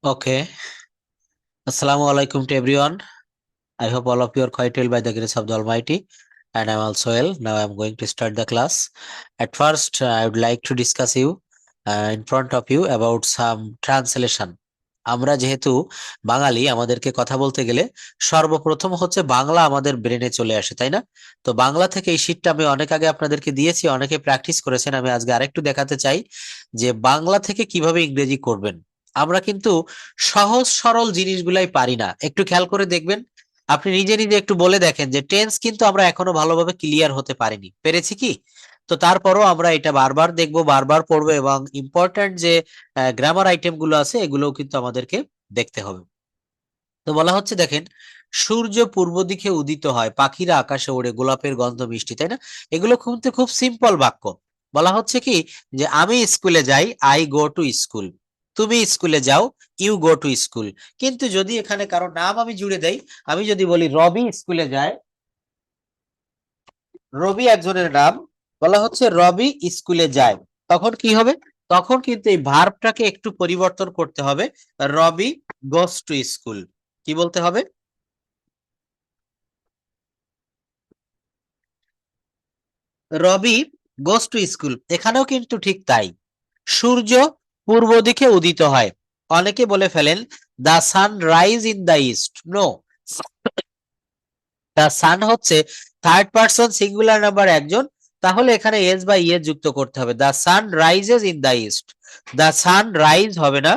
Okay. Assalamu alaikum to everyone. I hope all of you are quite well by the grace of the Almighty. And I'm also well. Now I'm going to start the class. At first, I would like to discuss you in front of you about some translation. আমরা যেহেতু বাঙালি আমাদেরকে কথা বলতে গেলে সর্বপ্রথম হচ্ছে বাংলা আমাদের ব্রেনে চলে আসে, তাই না? তো বাংলা থেকে এই শীটটা আমি অনেক আগে আপনাদেরকে দিয়েছি, অনেকে প্র্যাকটিস করেছেন। আমি আজকে আরেকটু দেখাতে চাই যে বাংলা থেকে কিভাবে ইংরেজি করবেন। আমরা কিন্তু সহজ সরল জিনিসগুলাই পারি না। একটু খেয়াল করে দেখবেন, আপনি নিজে নিজে একটু বলে দেখেন যে টেন্স কিন্তু আমরা এখনো ভালোভাবে ক্লিয়ার হতে পারিনি, পেরেছি কি? তো তারপরও আমরা এটা বারবার দেখবো, বারবার পড়বো, এবং ইম্পর্ট্যান্ট যে গ্রামার আইটেম গুলো আছে এগুলোও কিন্তু আমাদেরকে দেখতে হবে। তো বলা হচ্ছে, দেখেন, সূর্য পূর্ব দিকে উদিত হয়, পাখিরা আকাশে ওড়ে, গোলাপের গন্ধ মিষ্টি, তাই না? এগুলো কিন্তু খুব সিম্পল বাক্য। বলা হচ্ছে কি যে আমি স্কুলে যাই, আই গো টু স্কুল। তুমি স্কুলে যাও, ইউ গো টু স্কুল। কিন্তু যদি এখানে কারো নাম আমি জুড়ে দেই, আমি যদি বলি রবি স্কুলে যায়, রবি একজনের নাম, বলা হচ্ছে রবি স্কুলে যায়, তখন কি হবে? তখন কিন্তু এই ভার্বটাকে একটু পরিবর্তন করতে হবে। রবি গোস টু স্কুল। কি বলতে হবে? রবি গোস টু স্কুল। এখানেও কিন্তু ঠিক তাই। সূর্য পূর্ব দিকে উদিত হয়। অনেকে বলে ফেলেন the sun rise in the east. No, the sun হচ্ছে থার্ড পারসন সিঙ্গুলার নাম্বার একজন, তাহলে এখানে এস বা ইএস যুক্ত করতে হবে। The sun rises in the east. The sun rise হবে না,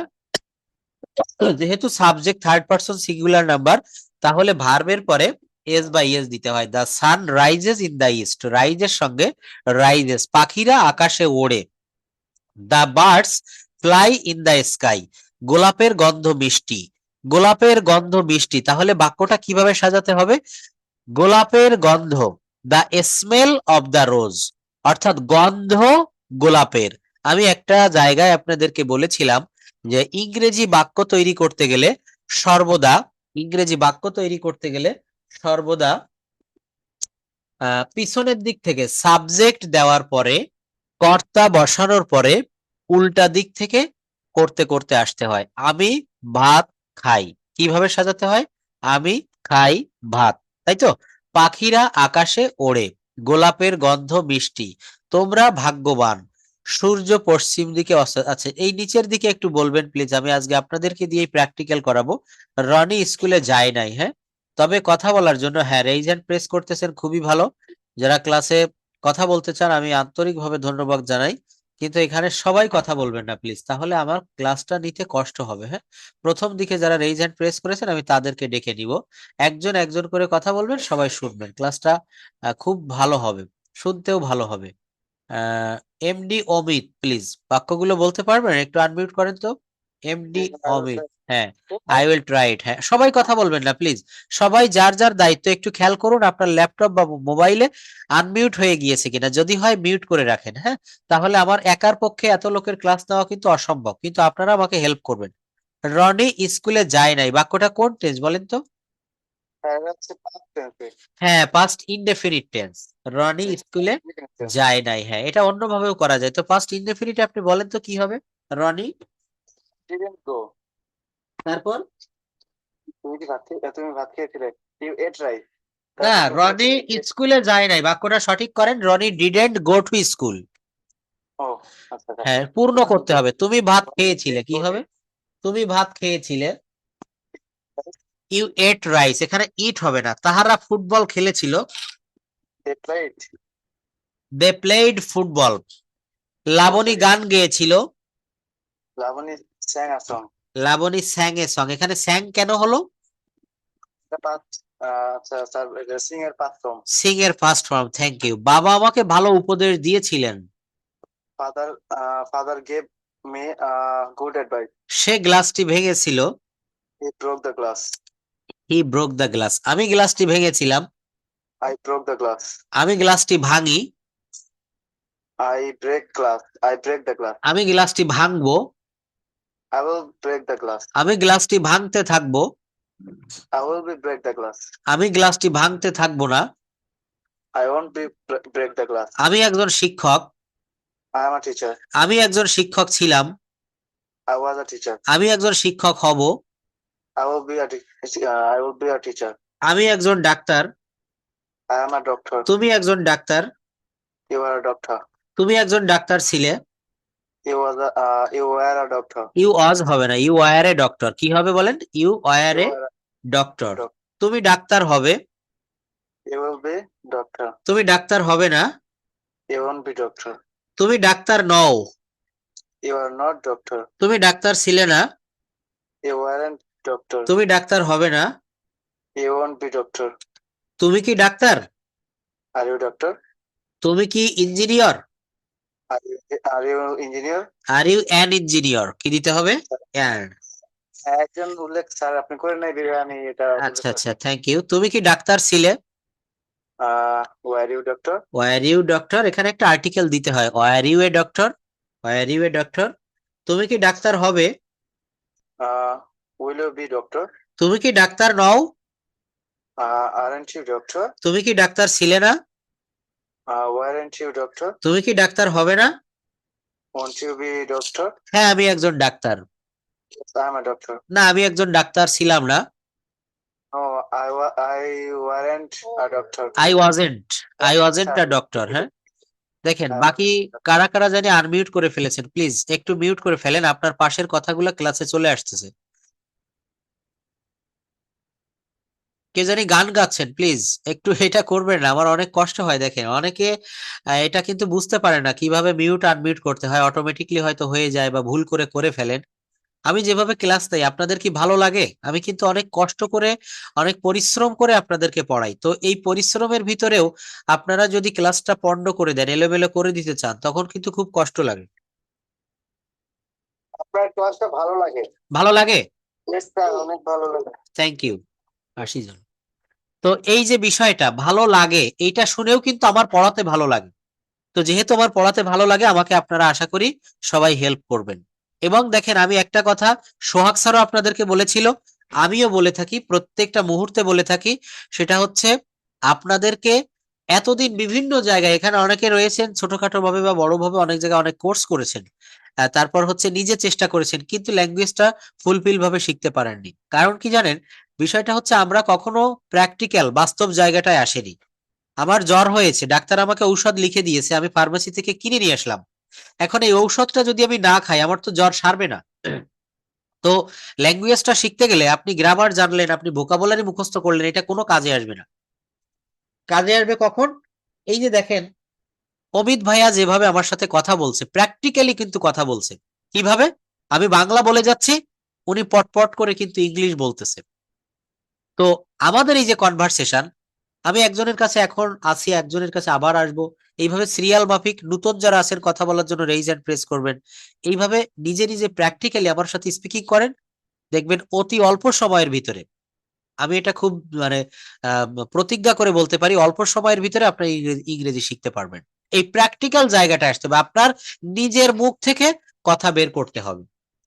যেহেতু subject third person singular number, তাহলে ভার্বের পরে এস বা ইএস দিতে হয়। The sun rises in the east, রাইজের সঙ্গে রাইজেস। পাখিরা আকাশে ওড়ে। The birds fly in the sky. গোলাপের গন্ধ মিষ্টি। গোলাপের গন্ধ মিষ্টি, তাহলে বাক্যটা কিভাবে সাজাতে হবে? গোলাপের গন্ধ, the smell of the rose, অর্থাৎ গন্ধ গোলাপের। আমি একটা জায়গায় আপনাদেরকে বলেছিলাম যে ইংরেজি বাক্য তৈরি করতে গেলে সর্বদা, ইংরেজি বাক্য তৈরি করতে গেলে সর্বদা পিছনের দিক থেকে সাবজেক্ট দেওয়ার পরে, কর্তা বসানোর পরে উল্টা দিক থেকে করতে করতে আসতে হয়। আমি ভাত খাই, কিভাবে সাজাতে হয়? আমি খাই ভাত, তাই তো? পাখিরা আকাশে ওড়ে, গোলাপের গন্ধ মিষ্টি, তোমরা ভাগ্যবান, সূর্য পশ্চিম দিকে অস্ত। আচ্ছা, এই নিচের দিকে একটু বলবেন প্লিজ, আমি আজকে আপনাদেরকে দিয়ে প্র্যাকটিক্যাল করাবো। রনি স্কুলে যায় নাই, হ্যাঁ, তবে কথা বলার জন্য হ্যাঁ রেইজ হ্যান্ড প্রেস করতেছেন, খুবই ভালো। যারা ক্লাসে কথা বলতে চান আমি আন্তরিকভাবে ধন্যবাদ জানাই, কিন্তু এখানে সবাই কথা বলবেন না প্লিজ, তাহলে আমার ক্লাসটা নিতে কষ্ট হবে। হ্যাঁ, প্রথম দিকে যারা রেইজ হ্যান্ড প্রেস করেছেন আমি তাদেরকে ডেকে নিব, একজন একজন করে কথা বলবেন, সবাই শুনবেন, ক্লাসটা খুব ভালো হবে, শুনতেও ভালো হবে। আহ এমডি অমিত, প্লিজ বাক্যগুলো বলতে পারবেন? একটু আনমিউট করেন তো। এমডি অমিত, হ্যাঁ। I will try it. হ্যাঁ, সবাই কথা বলবেন না প্লিজ, সবাই যার যার দায়িত্ব একটু খেয়াল করুন আপনার ল্যাপটপ বা মোবাইলে আনমিউট হয়ে গিয়েছে কিনা, যদি হয় মিউট করে রাখেন। হ্যাঁ, তাহলে আমার একার পক্ষে এত লোকের ক্লাস নেওয়া কিন্তু অসম্ভব, কিন্তু আপনারা আমাকে হেল্প করবেন। রনি স্কুলে যায় নাই, বাক্যটা কোন টেন্স বলেন তো? হ্যাঁ, পাস্ট ইনডেফিনিট টেন্স। রনি স্কুলে যায় নাই, হ্যাঁ, এটা অন্যভাবেও করা যায়। তো পাস্ট ইনডেফিনিট আপনি বলেন তো কি হবে? রনি, তারপর তুমি ভাত খেয়েছিলে। You at right. না, তারপর তুমি রনি স্কুলে যায় নাই, বাক্যটা সঠিক করেন। Rony didn't go to school. ও আচ্ছা আচ্ছা। হ্যাঁ, পূর্ণ করতে হবে। তুমি ভাত খেয়েছিলে, কি হবে? তুমি ভাত খেয়েছিলে, ইউ এট রাইস, এখানে ইট হবে না। তাহারা ফুটবল খেলেছিল, at right. They played football. ও লাবণী সরি। গান গেয়েছিল, Labani sang a song. Labani sang a song. এখানে স্যাং কেন হলো? পাঁচ। আচ্ছা স্যার, সিং এর পাঁচ ফর্ম। সিং এর ফার্স্ট ফর্ম, থ্যাংক ইউ। বাবা আমাকে ভালো উপদেশ দিয়েছিলেন। Father father gave me good advice. সে গ্লাসটি ভেঙেছিল, he broke the glass. He broke the glass. আমি গ্লাসটি ভেঙেছিলাম, আই ব্রোক দ্য গ্লাস। আমি গ্লাসটি ভাঙি, আই ব্রেক দ্য গ্লাস। আমি গ্লাসটি ভাঙবো, I will break the glass. আমি গ্লাসটি ভাঙতে থাকবো, I will be break the glass. আমি গ্লাসটি ভাঙতে থাকবো না। I won't be break the glass. আমি একজন শিক্ষক, আই এম আ টিচার। আমি একজন শিক্ষক ছিলাম, I was a teacher. আমি একজন শিক্ষক হব। I will be a I will be a teacher. আমি একজন doctor. I am a doctor. তুমি একজন doctor. You are a doctor. তুমি একজন ডাক্তার ছিলে। You were a doctor. You was হবে না, ইউ ওয়ার এ ডক্টর। কি হবে বলেন? You were You a are doctor. a doctor. তুমি ডাক্তার হবে। You will be doctor. তুমি ডাক্তার হবে না। You won't be doctor. তুমি ডাক্তার নও। You are not doctor. তুমি ডাক্তার ছিলে না। You weren't doctor. তুমি ডাক্তার হবে না। You won't be doctor. তুমি কি ডাক্তার? Are you doctor? তুমি কি engineer? Are you engineer? Are you an engineer? কি দিতে হবে? অ্যান। একজন উল্লেখ স্যার আপনি করেন নাই বিধায় আমি এটা আচ্ছা আচ্ছা, থ্যাংক ইউ। তুমি কি ডাক্তার ছিলে? Were you doctor? Were you doctor? এখানে একটা আর্টিকেল দিতে হয়। Were you a doctor? Were you a doctor? তুমি কি ডাক্তার হবে? Will you be doctor? তুমি কি ডাক্তার নও? Aren't you doctor? তুমি কি ডাক্তার ছিলে না? Weren't you doctor? তুমি কি ডাক্তার হবে না? Won't you be doctor? হ্যাঁ, আমি একজন ডাক্তার। I am a doctor. না, আমি একজন ডাক্তার ছিলাম না। No I warrant a doctor. I wasn't a doctor. হ্যাঁ, দেখেন বাকি কারা কারা জানি আনমিউট করে ফেলেছেন, প্লিজ একটু মিউট করে ফেলেন, আপনার পাশের কথাগুলো ক্লাসে চলে আসতেছে। কে জানি গান গাচ্ছেন, প্লিজ একটু এটা করবেন না, আমার অনেক কষ্ট হয়। দেখেন অনেকে এটা কিন্তু বুঝতে পারে না কিভাবে মিউট আনমিউট করতে হয়, অটোমেটিকলি হয়তো হয়ে যায় বা ভুল করে করে ফেলেন। আমি যেভাবে ক্লাস দেই আপনাদের কি ভালো লাগে? আমি কিন্তু অনেক কষ্ট করে, অনেক পরিশ্রম করে আপনাদেরকে পড়াই। তো এই পরিশ্রমের ভিতরেও আপনারা যদি ক্লাসটা পন্ড করে দেন, এলোমেলো করে দিতে চান, তখন কিন্তু খুব কষ্ট লাগে। আপনার ক্লাসটা ভালো লাগে? ভালো লাগে? ইয়েস স্যার, অনেক ভালো লাগে। Thank you. 80 জন। তো এই যে বিষয়টা ভালো লাগে, এইটা শুনেও কিন্তু আমার পড়াতে ভালো লাগে। তো যেহেতু আমার পড়াতে ভালো লাগে, আমাকে আপনারা আশা করি সবাই হেল্প করবেন। এবং দেখেন আমি একটা কথা সোহাগ স্যারও আপনাদেরকে বলেছিল, আমিও বলে থাকি, প্রত্যেকটা মুহূর্তে বলে থাকি, সেটা হচ্ছে আপনাদেরকে এতদিন বিভিন্ন জায়গায়, এখানে অনেকে রয়েছেন ছোটখাটো ভাবে বা বড় ভাবে অনেক জায়গায় অনেক কোর্স করেছেন, তারপর হচ্ছে নিজে চেষ্টা করেছেন, কিন্তু ল্যাঙ্গুয়েজটা ফুলফিল ভাবে শিখতে পারেননি। কারণ কি জানেন, বিষয়টা হচ্ছে আমরা কখনো প্র্যাকটিক্যাল বাস্তব জায়গাটায় আসেনি। আমার জ্বর হয়েছে, ডাক্তার আমাকে ঔষধ লিখে দিয়েছে, আমি ফার্মেসি থেকে কিনে নিয়ে আসলাম। এখন এই ঔষধটা যদি আমি না খাই, আমার তো জ্বর সারবে না। তো ল্যাঙ্গুয়েজটা শিখতে গেলে আপনি গ্রামার জানলেন, আপনি ভোকাবুলারি মুখস্থ করলেন, এটা কোনো কাজে আসবে না। কাজে আসবে কখন? এই যে দেখেন অমিত ভাইয়া যেভাবে আমার সাথে কথা বলছে, প্র্যাকটিক্যালি কিন্তু কথা বলছে। কিভাবে? আমি বাংলা বলে যাচ্ছি, উনি পটপট করে কিন্তু ইংলিশ বলতেছে। তো আমাদের এই যে কনভারসেশন, আমি একজনের কাছে এখন আছি, একজনের কাছে আবার আসবো, এইভাবে সিরিয়াল মাফিক নতুন যারা আছেন কথা বলার জন্য রেইজ এন্ড প্রেস করবেন। এইভাবে নিজে নিজে প্র্যাকটিক্যালি আমার সাথে স্পিকিং করেন, দেখবেন অতি অল্প সময়ের ভিতরে, আমি এটা খুব মানে প্রতিজ্ঞা করে বলতে পারি, অল্প সময়ের ভিতরে আপনি ইংরেজি শিখতে পারবেন। এই প্র্যাকটিক্যাল জায়গাটা আসতে হবে, আপনার নিজের মুখ থেকে কথা বের করতে হবে।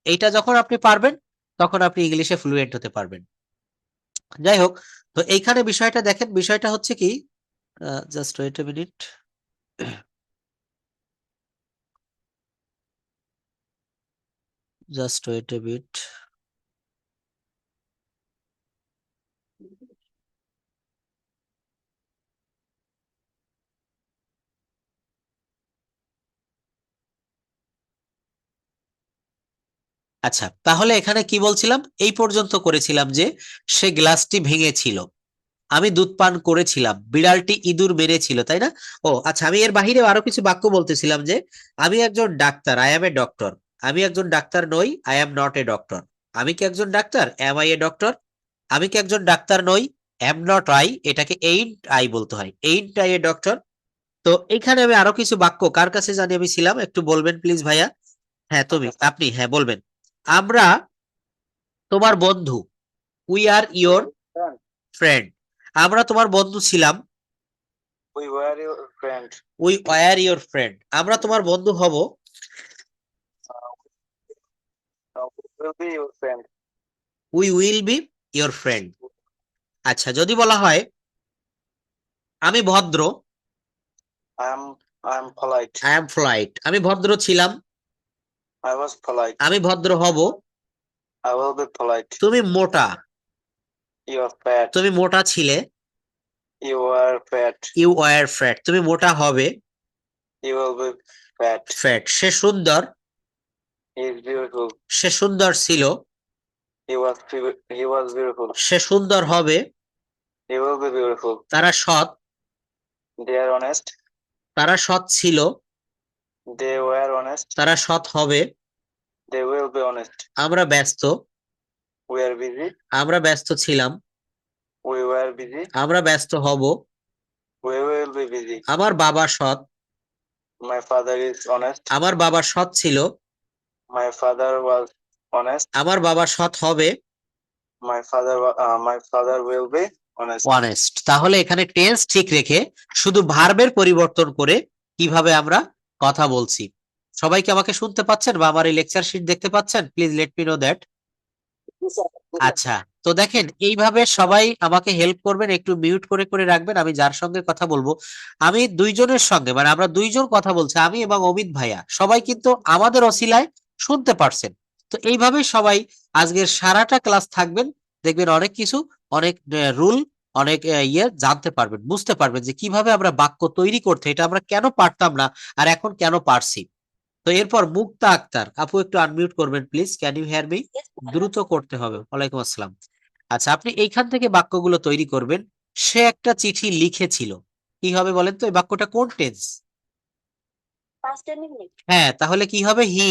এইটা যখন আপনি পারবেন, তখন আপনি ইংলিশে ফ্লুয়েন্ট হতে পারবেন। যাই হোক, তো এইখানে বিষয়টা দেখেন, বিষয়টা হচ্ছে কি, just wait a minute. Just wait a minute. আচ্ছা, তাহলে এখানে কি বলছিলাম, এই পর্যন্ত করেছিলাম যে সে গ্লাসটি ভেঙেছিল, আমি দুধ পান করেছিলাম, বিড়ালটি ইঁদুর মেরেছিল, তাই না? ও আচ্ছা, আমি এর বাহিরে আরো কিছু বাক্য বলতেছিলাম যে আমি একজন ডাক্তার, আই এম এ ডক্টর। আমি একজন ডাক্তার নই, I am not a doctor. আমি কি একজন ডাক্তার, এম আই এ ডক্টর? আমি কি একজন ডাক্তার নই, এম নট আই, এটাকে এইন্ট আই বলতে হয়, এইন্ট আই এ ডক্টর। তো এখানে আমি আরো কিছু বাক্য, কার কাছে জানি আমি ছিলাম, একটু বলবেন প্লিজ ভাইয়া। হ্যাঁ তুমি, আপনি হ্যাঁ বলবেন। আমরা তোমার বন্ধু, উই আর ইয়োর ফ্রেন্ড। আমরা তোমার বন্ধু ছিলাম, we were your friend. We were your friend. আমরা তোমার বন্ধু হব, will be your friend. We will be your friend. আচ্ছা, যদি বলা হয় আমি ভদ্র, I am polite. I am flight, আমি ভদ্র ছিলাম, I was polite. আমি ভদ্র হব। I will be polite. তুমি মোটা। You are fat. তুমি মোটা ছিলে। You are fat. You were fat. তুমি মোটা হবে। You will be fat. Fat. সে সুন্দর। He is beautiful. সে সুন্দর ছিল। He was beautiful. সে সুন্দর হবে। He will be beautiful. তারা সৎ। They are honest. তারা সৎ ছিল। They were honest. তারা সৎ হবে। They will be honest. আমরা ব্যস্ত। We are busy. আমরা ব্যস্ত ছিলাম। We were busy. আমরা ব্যস্ত হব। We will be busy. আমার বাবা সৎ। My father is honest. আমার বাবা সৎ ছিল। My father was honest. আমার বাবা সৎ হবে। My father will be honest. Honest. তাহলে এখানে টেন্স ঠিক রেখে শুধু ভার্বের পরিবর্তন করে কিভাবে আমরা কথা বলছি। সবাইকে আমাকে শুনতে পাচ্ছেন বা আমার এই লেকচার শিট দেখতে পাচ্ছেন? Please let me know that. আচ্ছা, তো দেখেন এইভাবে সবাই আমাকে হেল্প করবেন, একটু মিউট করে করে রাখবেন। আমি যার সঙ্গে কথা বলবো, আমি দুইজনের সঙ্গে, মানে আমরা দুইজন কথা বলছি, আমি এবং অমিত ভাইয়া, সবাই কিন্তু আমাদের অসিলায় শুনতে পারছেন। তো এইভাবে সবাই আজকের সারাটা ক্লাস থাকবেন, দেখবেন অনেক কিছু, অনেক রুল, অনেক ইয়ে জানতে পারবেন, বুঝতে পারবেন যে কিভাবে আমরা বাক্য তৈরি করতে, এটা আমরা কেন পারতাম না আর এখন কেন পারছি। তো এরপর মুক্তা আক্তার আপু একটু আনমিউট করবেন please. Can you hear me? দ্রুত করতে হবে। ওয়ালাইকুম আসসালাম। আচ্ছা, আপনি এইখান থেকে বাক্যগুলো তৈরি করবেন। সে একটা চিঠি লিখেছিল। কি হবে বলেন তো? এই বাক্যটা কোন টেন্স? Past indefinite. হ্যাঁ, তাহলে কি হবে? He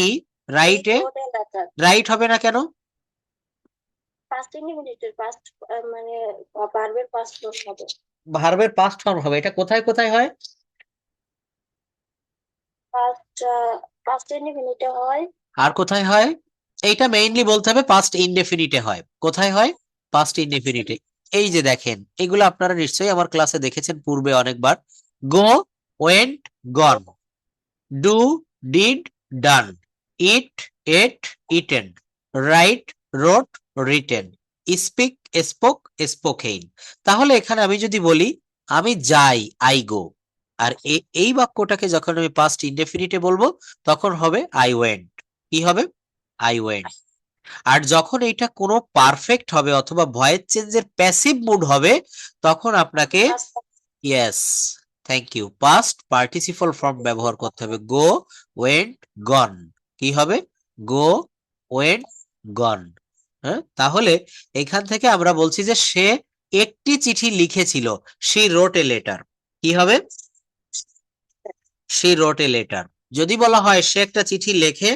write a. He wrote a letter. Right হবে না কেন? Past indefinite past মানে ভার্বের past form হবে। ভার্বের পাস্ট ফর্ম হবে। এটা কোথায় কোথায় হয়? Past indefinite হয়। আর কোথায় হয়? এইটা মেইনলি বলতে হবে পাস্ট ইনডেফিনিটে হয়। কোথায় হয়? পাস্ট ইনডেফিনিটে। এই যে দেখেন, এগুলো আপনারা নিশ্চয়ই আমার ক্লাসে দেখেছেন পূর্বে অনেকবার। Go, went, gone. Do, did, done. Eat, ate, eaten. Write, wrote, written. Speak, spoke, spoken. তাহলে এখানে আমি যদি বলি আমি যাই, আই গো, আর এই বাক্যটাকে যখন আমি পাস্ট ইনডেফিনিটে বলবো তখন হবে আই ওয়েন্ট। কি হবে? I went. আর যখন এটা কোনো পারফেক্ট হবে অথবা ভয়েস চেঞ্জের প্যাসিভ মুড হবে তখন আপনাকে yes, thank you, past participle form ব্যবহার করতে হবে। Go, went, gone. কি হবে? Go, went, gone. হ্যাঁ, তাহলে এখান থেকে আমরা বলছি যে সে একটি চিঠি লিখেছিল। She wrote a letter. কি হবে? She wrote a letter. যদি বলা হয় সে একটা চিঠি লেখে,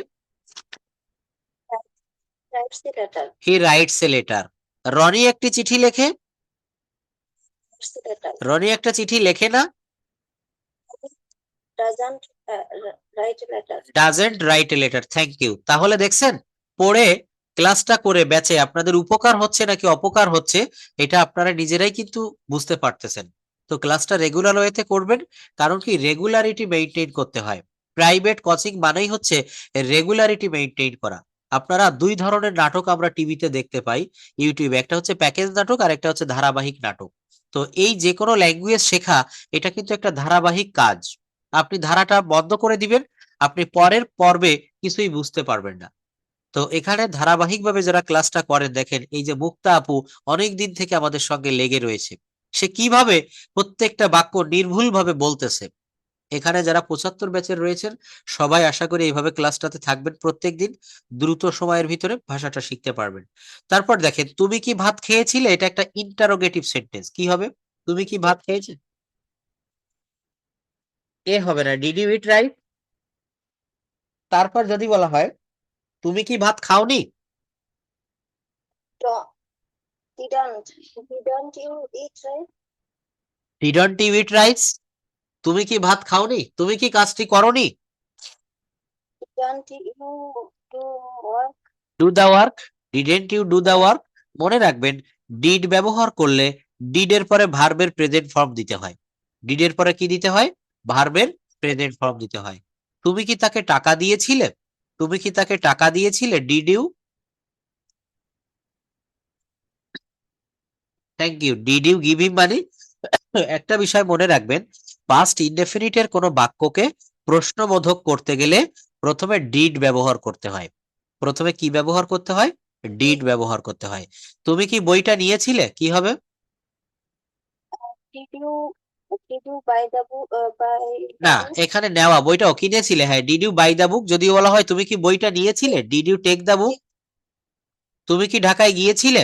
Writes the letter. He writes a letter. Roni একটি চিঠি লেখে। Writes the letter. রনি একটা চিঠি লেখে না। Doesn't write a letter. Doesn't write a letter. Thank you. তাহলে দেখছেন, পড়ে ক্লাসটা করে ব্যাচে আপনাদের উপকার হচ্ছে নাকি অপকার হচ্ছে এটা আপনারা নিজেরাই কিন্তু বুঝতে পারতেছেন। তো ক্লাসটা রেগুলার ওয়েতে করবেন, কারণ কি রেগুলারিটি মেইনটেইন করতে হয়। প্রাইভেট কোচিং মানেই হচ্ছে রেগুলারিটি মেইনটেইন করা। আপনারা দুই ধরনের নাটক আমরা টিভিতে দেখতে পাই ইউটিউবে, একটা হচ্ছে প্যাকেজ নাটক আর একটা হচ্ছে ধারাবাহিক নাটক। তো এই যে কোনো ল্যাঙ্গুয়েজ শেখা এটা কিন্তু একটা ধারাবাহিক কাজ। আপনি ধারাটা বন্ধ করে দিবেন, আপনি পরের পর্বে কিছুই বুঝতে পারবেন না। তো এখানে ধারাবাহিকভাবে যারা ক্লাসটা করেন, দেখেন এই যে মুক্তা আপু অনেক দিন থেকে আমাদের সঙ্গে লেগে রয়েছে, সে কিভাবে প্রত্যেকটা বাক্য নির্ভুলভাবে বলতেছে। এখানে যারা 75 ব্যাচের রয়েছেন সবাই আশা করি এইভাবে ক্লাসটাতে থাকবেন প্রত্যেকদিন, দ্রুত সময়ের ভিতরে ভাষাটা শিখতে পারবেন। তারপর দেখেন, তুমি কি ভাত খেয়েছিলে? এটা একটা ইন্টারোগেটিভ সেন্টেন্স। কি হবে? তুমি কি ভাত খেয়েছে? এ হবে না, ডিড ইউ ইট রাইট। তারপর যদি বলা হয় তুমি কি ভাত খাওনি? Didn't you eat right? Didn't you eat rice. তুমি কি ভাত খাওনি? তুমি কি কাজটি করনি? Didn't you do work? Do the work. Didn't you do the work. মনে রাখবেন, ডিড ব্যবহার করলে ডিড এর পরে ভার্বের প্রেজেন্ট ফর্ম দিতে হয়। ডিড এর পরে কি দিতে হয়? ভার্বের প্রেজেন্ট ফর্ম দিতে হয়। তুমি কি তাকে টাকা দিয়েছিলে? তুমি কি তাকে টাকা দিয়েছিলে? Did you. Thank you. Did you give him money. একটা বিষয় মনে রাখবেন, পাস্ট ইনডেফিনিটের কোনো বাক্যকে প্রশ্নবোধক করতে গেলে প্রথমে ডিড ব্যবহার করতে হয়। প্রথমে কি ব্যবহার করতে হয়? ডিড ব্যবহার করতে হয়। তুমি কি বইটা নিয়েছিলে? কি হবে? Did you did you buy the book buy the না, book? এখানে নেওয়া, বইটাও কিনেছিলে। হ্যাঁ, ডিড ইউ বাই দা বুক যদি বলা হয় তুমি কি বইটা নিয়েছিলে? ডিড ইউ টেক দা বুক? তুমি কি ঢাকায় গিয়েছিলে?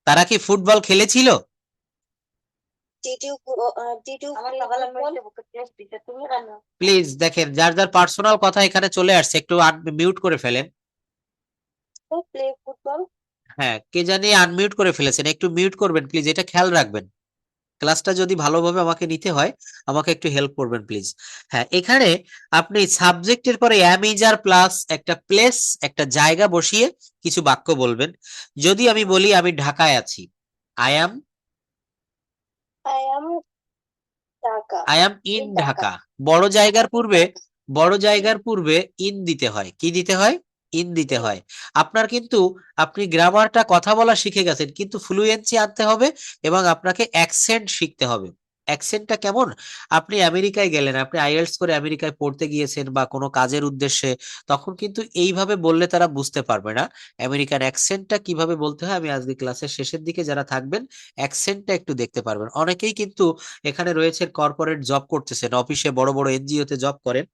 তারা কি ফুটবল খেলেছিল? Did you did you play football? Please দেখেন, যার যার পার্সোনাল কথা এখানে চলে আসছে, একটু মিউট করে ফেলেন। You play football? হ্যাঁ, কে জানি আনমিউট করে ফেলেছেন, একটু মিউট করবেন প্লিজ, এটা খেয়াল রাখবেন। ক্লাসটা যদি ভালোভাবে আমাকে নিতে হয়, আমাকে একটু হেল্প করবেন প্লিজ। হ্যাঁ, এখানে আপনি সাবজেক্টের পরে অ্যাম ইজ আর প্লাস একটা প্লেস, একটা জায়গা বসিয়ে কিছু বাক্য বলবেন। যদি আমি বলি আমি ঢাকায় আছি, I am I am Dhaka. In In Dhaka. Dhaka. বড় জায়গার পূর্বে, বড় জায়গার পূর্বে ইন দিতে হয়। কি দিতে হয়? ইন দিতে হয়। আপনার কিন্তু, আপনি গ্রামারটা কথা বলা শিখে গেছেন, কিন্তু ফ্লুয়েন্সি আনতে হবে এবং আপনাকে অ্যাকসেন্ট শিখতে হবে। অ্যাকসেন্টটা কেমন? আপনি আমেরিকায় গেলেন, আপনি আইএলটিএস করে আমেরিকায় পড়তে গিয়েছেন বা কোনো কাজের উদ্দেশ্যে, তখন কিন্তু এইভাবে বললে তারা বুঝতে পারবে না। আমেরিকান অ্যাকসেন্টটা কিভাবে বলতে হয় আমি আজকে ক্লাসের শেষের দিকে যারা থাকবেন অ্যাকসেন্টটা একটু দেখতে পারবেন। অনেকেই কিন্তু এখানে রয়েছে কর্পোরেট জব করতেছেন, অফিসে বড় বড় এনজিওতে জব করেন।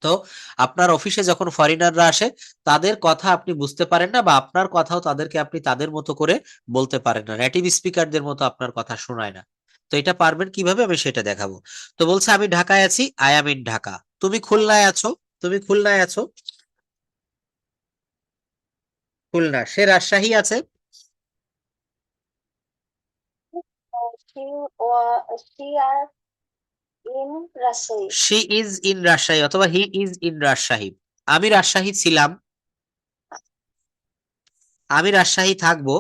তো আপনার অফিসে যখন ফরেনাররা আসে, তাদের কথা আপনি বুঝতে পারেন না বা আপনার কথাও তাদেরকে আপনি তাদের মতো করে বলতে পারেন না, নেটিভ স্পিকারদের মতো আপনার কথা শোনায় না। তো এটা পারবেন কিভাবে আমি সেটা দেখাবো। তো বলছে আমি ঢাকায় আছি, আই অ্যাম ইন ঢাকা। তুমি খুলনায় আছো, তুমি খুলনায় আছো। খুলনা, সে রাজশাহী আছে। She are in Rajshahi. She is in Rajshahi অথবা হি ইজ ইন রাজশাহী। আমি রাজশাহী ছিলাম, আমি রাজশাহী থাকবো।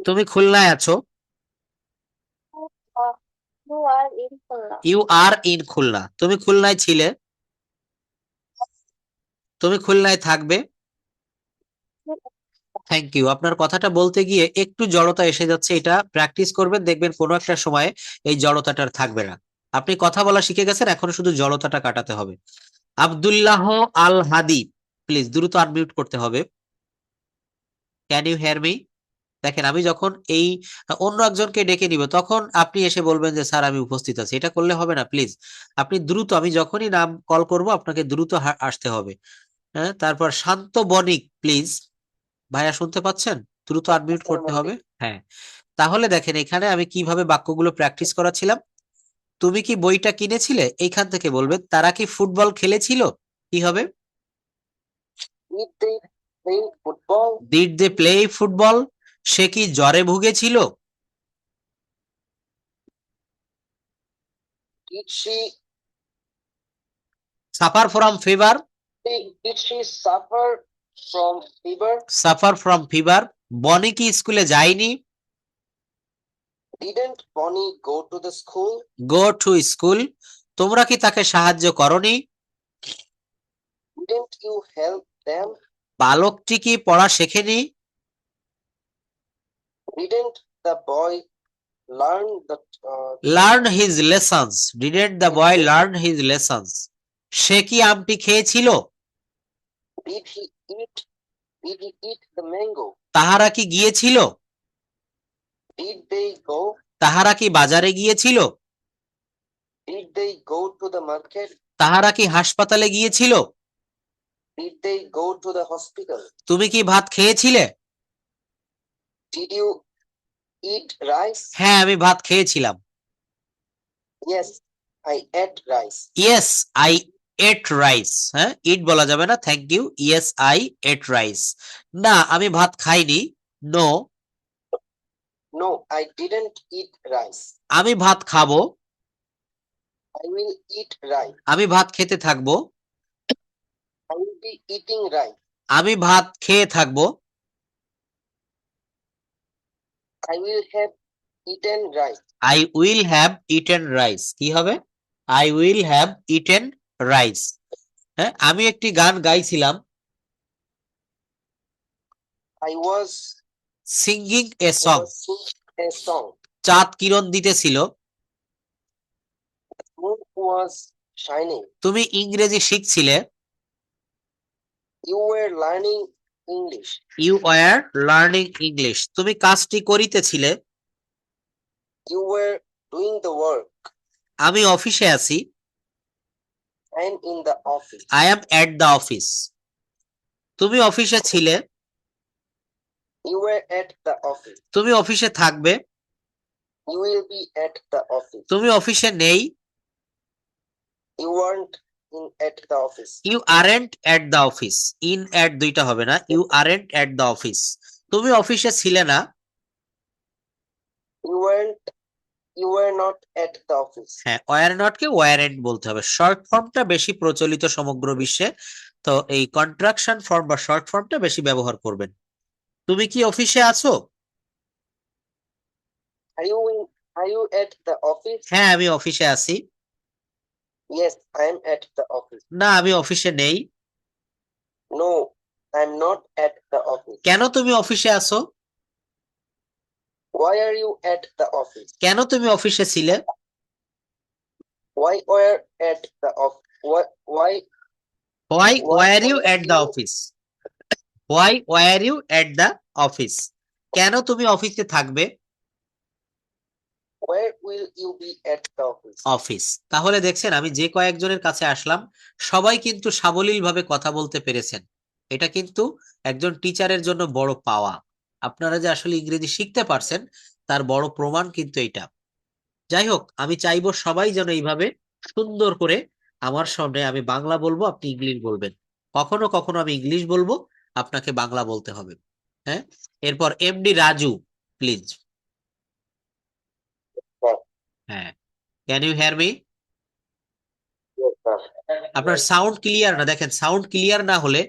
তুমি খুলনায় আছো, You are in Khulna. You are in Khulna. তুমি খুলনায় ছিলে, তুমি খুলনায় থাকবে। Thank you. আপনার কথাটা বলতে গিয়ে একটু জড়তা এসে যাচ্ছে, এটা প্র্যাকটিস করবেন, দেখবেন কোনো একটা সময়ে এই জড়তাটা আর থাকবে না। আপনি কথা বলা শিখে গেছেন, এখন শুধু জড়তাটা কাটাতে হবে। আব্দুল্লাহ আল হাদি, প্লিজ দ্রুত আনমিউট করতে হবে। Can you hear me? দেখেন, আমি যখন এই অন্য একজনকে ডেকে নিব, তখন আপনি এসে বলবেন যে স্যার আমি উপস্থিত আছি। এটা করলে হবে না, প্লিজ। আপনি দ্রুত, আমি যখনই নাম কল করব আপনাকে দ্রুত আসতে হবে। হ্যাঁ, তারপর শান্ত বণিক, প্লিজ। ভাইয়া শুনতে পাচ্ছেন? দ্রুত আনমিউট করতে হবে। হ্যাঁ, তাহলে দেখেন এখানে আমি কিভাবে বাক্যগুলো প্র্যাকটিস করাছিলাম। তুমি কি বইটা কিনেছিলে? এইখান থেকে বলবেন তারা কি ফুটবল খেলেছিল? কি হবে? Did they play football? Did they play football? সে কি জ্বরে ভুগেছিল? Did she suffer from fever? did she suffer from fever? Suffer from fever. Boni কি স্কুলে যায়নি? Didn't Bonnie go to the school? Go to school. তোমরা কি তাকে সাহায্য করনি? Didn't you help them? বালকটি কি পড়া শেখেনি? Didn't the boy learn the learn his lessons. Didn't the boy learn his lessons. সে কি আমটি খেয়েছিল? did he eat did he eat the mango? তাহারা কি গিয়েছিল? Did they go? তাহারা কি বাজারে গিয়েছিল? Did they go to the market? তাহারা কি হাসপাতালে গিয়েছিল? Did they go to the hospital? তুমি কি ভাত খেয়েছিলে? Did you eat rice? হ্যাঁ, আমি ভাত খেয়েছিলাম। Yes, I ate rice. Yes I ate rice. হ্যাঁ, ইট বলা যাবে না, thank you. Yes I ate rice. না, আমি ভাত খাইনি। No, No, I didn't eat rice. আমি ভাত খাবো। I will eat rice. আমি ভাত খেতে থাকবো। I will be eating rice. আমি ভাত খেয়ে থাকবো। I will have eaten rice. I will have eaten rice. কি হবে? I will have eaten rice. হ্যাঁ, আমি একটি গান গাইছিলাম। I was singing a song. singing a song. চাঁদ কিরণ দিতেছিল। moon was shining. তুমি ইংরেজি শিখছিলে, You were learning English. You were learning English. তুমি কাজটি করিতেছিলে, You were doing the work. আমি অফিসে আছি, I am in the office. I am at the office. তুমি অফিসে ছিলে, You were at the office. তুমি অফিসে থাকবে, You will be at the office. তুমি অফিসে নেই, You weren't at the office. You aren't at the office. In at দুইটা হবে না, you aren't at the office. তুমি অফিসে ছিলে না, You were not at the office. হ্যাঁ ওয়ার নট কে ওয়ারেন্ট বলতে হবে। শর্ট ফর্মটা বেশি প্রচলিত সমগ্র বিশ্বে, তো এই কন্ট্রাকশন ফর্ম বা শর্ট ফর্মটা বেশি ব্যবহার করবেন। তুমি কি অফিসে আছো? Are you at the office? হ্যাঁ আমি অফিসে আছি। Yes, I am at the office. না আমি অফিসে নেই। No, I am not at the office. কেন তুমি অফিসে আছো? Why are you at the office? কেন তুমি অফিসে ছিলে? Why were at the office? Why Why were you were at the you- office? Why were you at the office? কেন তুমি অফিসে থাকবে? Where will you be at the office? Office. তাহলে দেখছেন আমি যে কয়েকজনের কাছে আসলাম সবাই কিন্তু সাবলীল ভাবে কথা বলতে পেরেছেন। এটা কিন্তু একজন টিচারের জন্য বড় পাওয়া। আপনারা যে আসলে ইংরেজি শিখতে পারছেন তার বড় প্রমাণ কিন্তু এটা। যাই হোক, আমি চাইবো সবাই যেন এইভাবে সুন্দর করে আমার সামনে আমি বাংলা বলবো, আপনি ইংলিশ বলবেন। কখনো কখনো আমি ইংলিশ বলবো, আপনাকে বাংলা বলতে হবে। হ্যাঁ, এরপর এমডি রাজু প্লিজ। Sir. হ্যাঁ, can you hear me? Yes, sir. আপনার সাউন্ড ক্লিয়ার না, দেখেন সাউন্ড ক্লিয়ার না হলে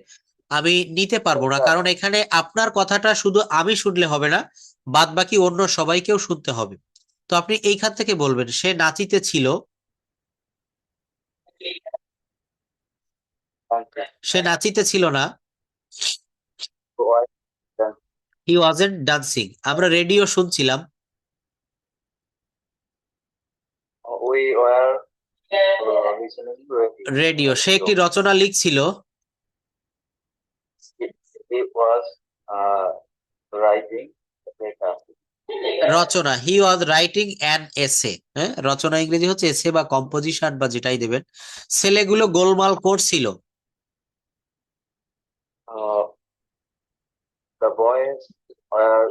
আমি নিতে পারবো না, কারণ এখানে আপনার কথাটা শুধু আমি শুনলে হবে না, বাদ বাকি অন্য সবাইকেও শুনতে হবে। তো আপনি এইখান থেকে বলবেন সে নাচিতে ছিল, সে নাচিতে ছিল না, হি ওয়াজন্ট ডান্সিং। আমরা রেডিও শুনছিলাম, We were listening to radio. সে একটি রচনা লিখছিল, He was writing a paper. রচনা, he was writing an essay. হ্যাঁ, রচনা ইংরেজি হচ্ছে এসে বা কম্পোজিশন বা যেটাই দেবেন। ছেলেগুলো গোলমাল করছিল, The boys were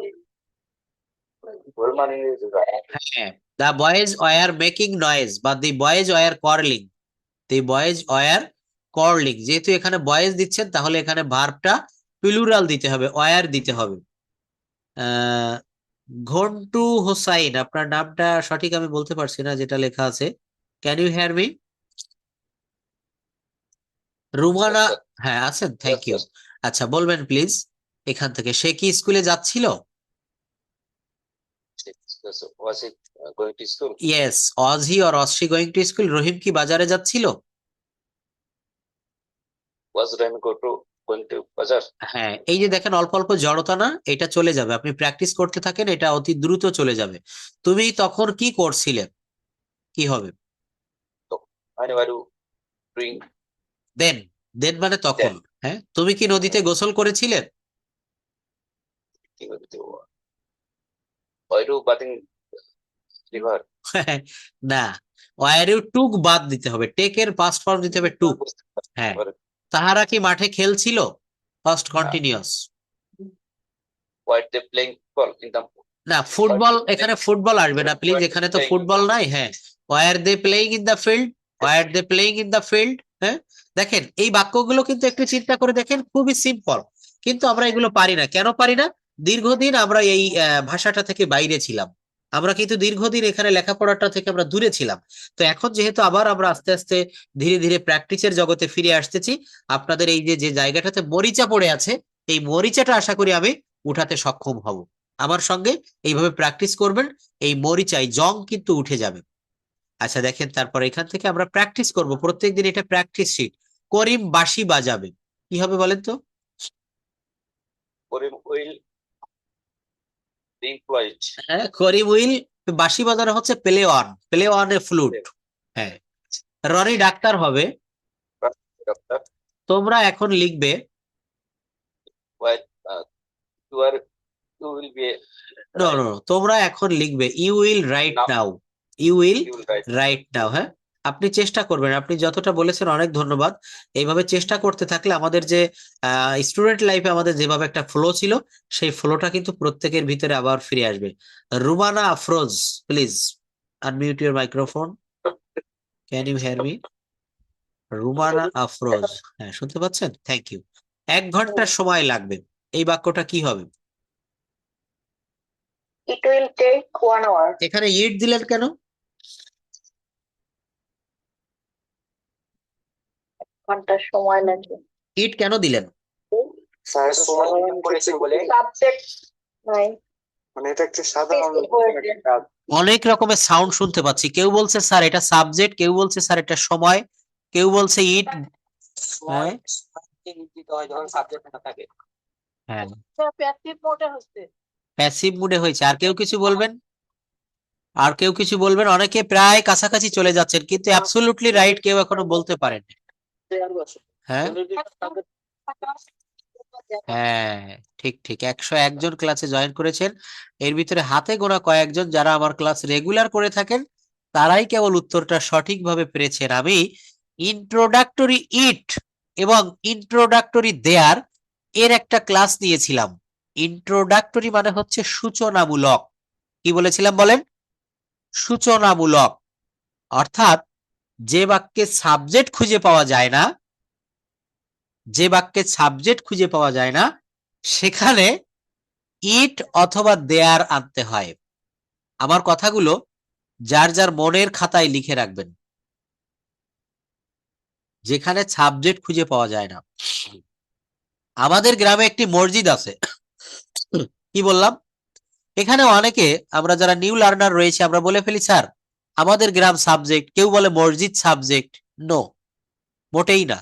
Gulman is right. হ্যাঁ, the boys were making noise বা the boys were quarrelling, the boys were quarrelling. যেহেতু এখানে বয়েজ দিচ্ছেন তাহলে এখানে ভার্বটা প্লুরাল দিতে হবে, ওয়ার দিতে হবে। ঘন্টু হোসাইন, আপনার নামটা সঠিক আমি বলতে পারছি না যেটা লেখা আছে। Can you hear me? Rumana, হ্যাঁ আছেন, থ্যাংক ইউ। আচ্ছা বলবেন প্লিজ এখান থেকে, সে কি স্কুলে যাচ্ছিল? Was it going to school? Yes, was he or was she going to school? Rahim কি বাজারে যাচ্ছিল? Was Remy going to Bazaar? হ্যাঁ, এই যে দেখেন অল্প অল্প জড়তা না, এটা চলে যাবে, আপনি প্র্যাকটিস করতে থাকেন, এটা অতি দ্রুত চলে যাবে। তুমি তখন কি করছিলে, কি হবে? I were you doing দেন, দেন মানে তখন। হ্যাঁ, তুমি কি নদীতে গোসল করেছিলে? were you bathing river? না, ওয়ার ইউ টুক বাদ দিতে হবে, টেকের পাস্ট ফর্ম দিতে হবে টুক। হ্যাঁ, তাহারা কি মাঠে খেলছিল? First continuous. Were they playing football in the না, ফুটবল, এখানে ফুটবল আসবে না প্লিজ, এখানে তো ফুটবল নাই। হ্যাঁ, were they playing in the field, were they playing in the field. হ্যাঁ, দেখেন এই বাক্যগুলো কিন্তু একটু চিন্তা করে দেখেন, খুবই সিম্পল, কিন্তু আমরা এগুলো পারি না। কেন পারি না? দীর্ঘদিন আমরা এই ভাষাটা থেকে বাইরে ছিলাম, আমরা কিন্তু দীর্ঘদিন এখানে লেখাপড়াটা থেকে আমরা দূরে ছিলাম। তো এখন যেহেতু আবার আমরা আস্তে আস্তে ধীরে ধীরে প্র্যাকটিসের জগতে ফিরে আসতেছি, আপনাদের এই যে যে জায়গাটাতে মরিচা পড়ে আছে, এই মরিচাটা আশা করি আমি উঠাতে সক্ষম হব। আমার সঙ্গে এইভাবে প্র্যাকটিস করবেন, এই মরিচাই জং কিন্তু উঠে যাবে। আচ্ছা দেখেন, তারপর এখান থেকে আমরা প্র্যাকটিস করব প্রত্যেকদিন, এটা প্র্যাকটিস শিট। করিম বাঁশি বাজাবে, কি হবে বলেন তো? Karim will being quiet. হ্যাঁ, করিম উইল, বাঁশি বাজানো হচ্ছে play on, play on a flute. হ্যাঁ, রনি ডাক্তার হবে। ডক্টর তোমরা এখন লিখবে why you are you will be no no তোমরা এখন লিখবে you will write Now. Now, you will you will write write now. হ্যাঁ, আপনি চেষ্টা করবেন, আপনি যতটা বলেছেন অনেক ধন্যবাদ। এইভাবে চেষ্টা করতে থাকলে আমাদের যে স্টুডেন্ট লাইফে আমাদের যেভাবে একটা ফ্লো ছিল, সেই ফ্লোটা কিন্তু প্রত্যেকের ভিতরে আবার ফিরে আসবে। Rumana Afroz, please unmute your microphone. Can you hear me? Rumana Afroz, হ্যাঁ শুনতে পাচ্ছেন? Thank you. 1 ঘন্টা সময় লাগবে। এই বাক্যটা কি হবে? It will take 1 hour. এখানে ইট দিলেন কেন? ঘন্টা সময় লাগবে। ইট কেন দিলেন? স্যার সময় করেছেন বলে সাবজেক্ট নাই। মানে এটা একটা সাধারণ Basic word. একটা কাজ। অনেক রকমের সাউন্ড শুনতে পাচ্ছি। কেউ বলছে স্যার এটা সাবজেক্ট, কেউ বলছে স্যার এটা সময়, কেউ বলছে ইট। হ্যাঁ যখন সাবজেক্ট না থাকে হ্যাঁ, প্যাসিভ মোডে হচ্ছে। প্যাসিভ মুডে হয়েছে। আর কেউ কিছু বলবেন? আর কেউ কিছু বলবেন? অনেকে প্রায় কাছাকাছি চলে যাচ্ছেন, কিন্তু অ্যাবসলিউটলি রাইট কেউ এখনো বলতে পারেন। হ্যাঁ হ্যাঁ, ঠিক ঠিক 101 জন ক্লাসে জয়েন করেছেন। এর ভিতরে হাতে গোনা কয়েকজন যারা আমার ক্লাস রেগুলার করে থাকেন, তারাই কেবল উত্তরটা সঠিকভাবে পেরেছেন। আমি ইন্ট্রোডাক্টরি ইট এবং ইন্ট্রোডাক্টরি দেয়ার এর একটা ক্লাস নিয়েছিলাম। ইন্ট্রোডাক্টরি মানে হচ্ছে সূচনামূলক। কি বলেছিলাম বলেন? সূচনামূলক। অর্থাৎ যে বাক্যে সাবজেক্ট খুঁজে পাওয়া যায় না, যে বাক্যে সাবজেক্ট খুঁজে পাওয়া যায় না, সেখানে ইট অথবা দেয়ার আনতে হয়। আমার কথাগুলো যার যার মনের খাতায় লিখে রাখবেন। যেখানে সাবজেক্ট খুঁজে পাওয়া যায় না। আমাদের গ্রামে একটি মসজিদ আছে। কি বললাম? এখানে অনেকে আমরা যারা নিউ লার্নার রয়েছে আমরা বলে ফেলি স্যার আমাদের গ্রাম সাবজেক্ট, কেউ বলে মসজিদ সাবজেক্ট। নো, মোটেই না।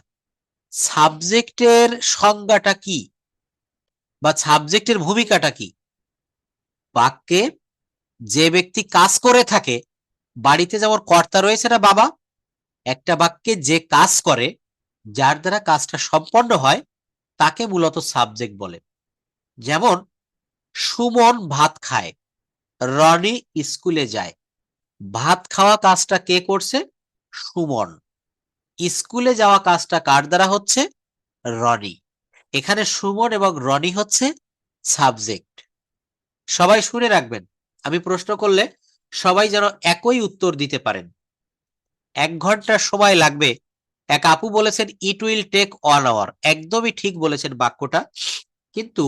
সাবজেক্টের সংজ্ঞাটা কি বা সাবজেক্টের ভূমিকাটা কি? বাক্যে যে ব্যক্তি কাজ করে থাকে, বাড়িতে যেমন কর্তা রয়েছে না বাবা, একটা বাক্যে যে কাজ করে, যার দ্বারা কাজটা সম্পন্ন হয়, তাকে মূলত সাবজেক্ট বলে। যেমন সুমন ভাত খায়, রনি স্কুলে যায়। ভাত খাওয়া কাজটা কে করছে? সুমন। স্কুলে যাওয়া কাজটা কার দ্বারা হচ্ছে? রনি। এখানে সুমন এবং রনি হচ্ছে সাবজেক্ট। সবাই শুনে রাখবেন, আমি প্রশ্ন করলে সবাই যেন একই উত্তর দিতে পারেন। 1 ঘন্টা সময় লাগবে। এক আপু বলেছেন ইট উইল টেক 1 আওয়ার। একদমই ঠিক বলেছেন বাক্যটা, কিন্তু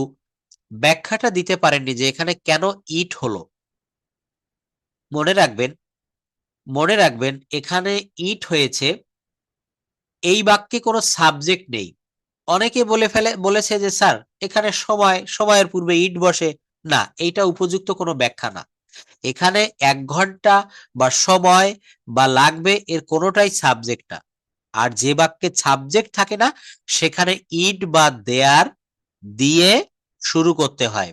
ব্যাখ্যাটা দিতে পারেননি যে এখানে কেন ইট হলো। মনে রাখবেন, মনে রাখবেন এখানে ইট হয়েছে, এই বাক্যে কোনো সাবজেক্ট নেই। অনেকে বলেছে যে স্যার এখানে সময়, সময়ের পূর্বে ইট বসে। না, এইটা উপযুক্ত কোনো ব্যাখ্যা না। এখানে 1 ঘন্টা বা সময় বা লাগবে এর কোনোটাই সাবজেক্ট না। আর যে বাক্যে সাবজেক্ট থাকে না, সেখানে ইট বা দেয়ার দিয়ে শুরু করতে হয়।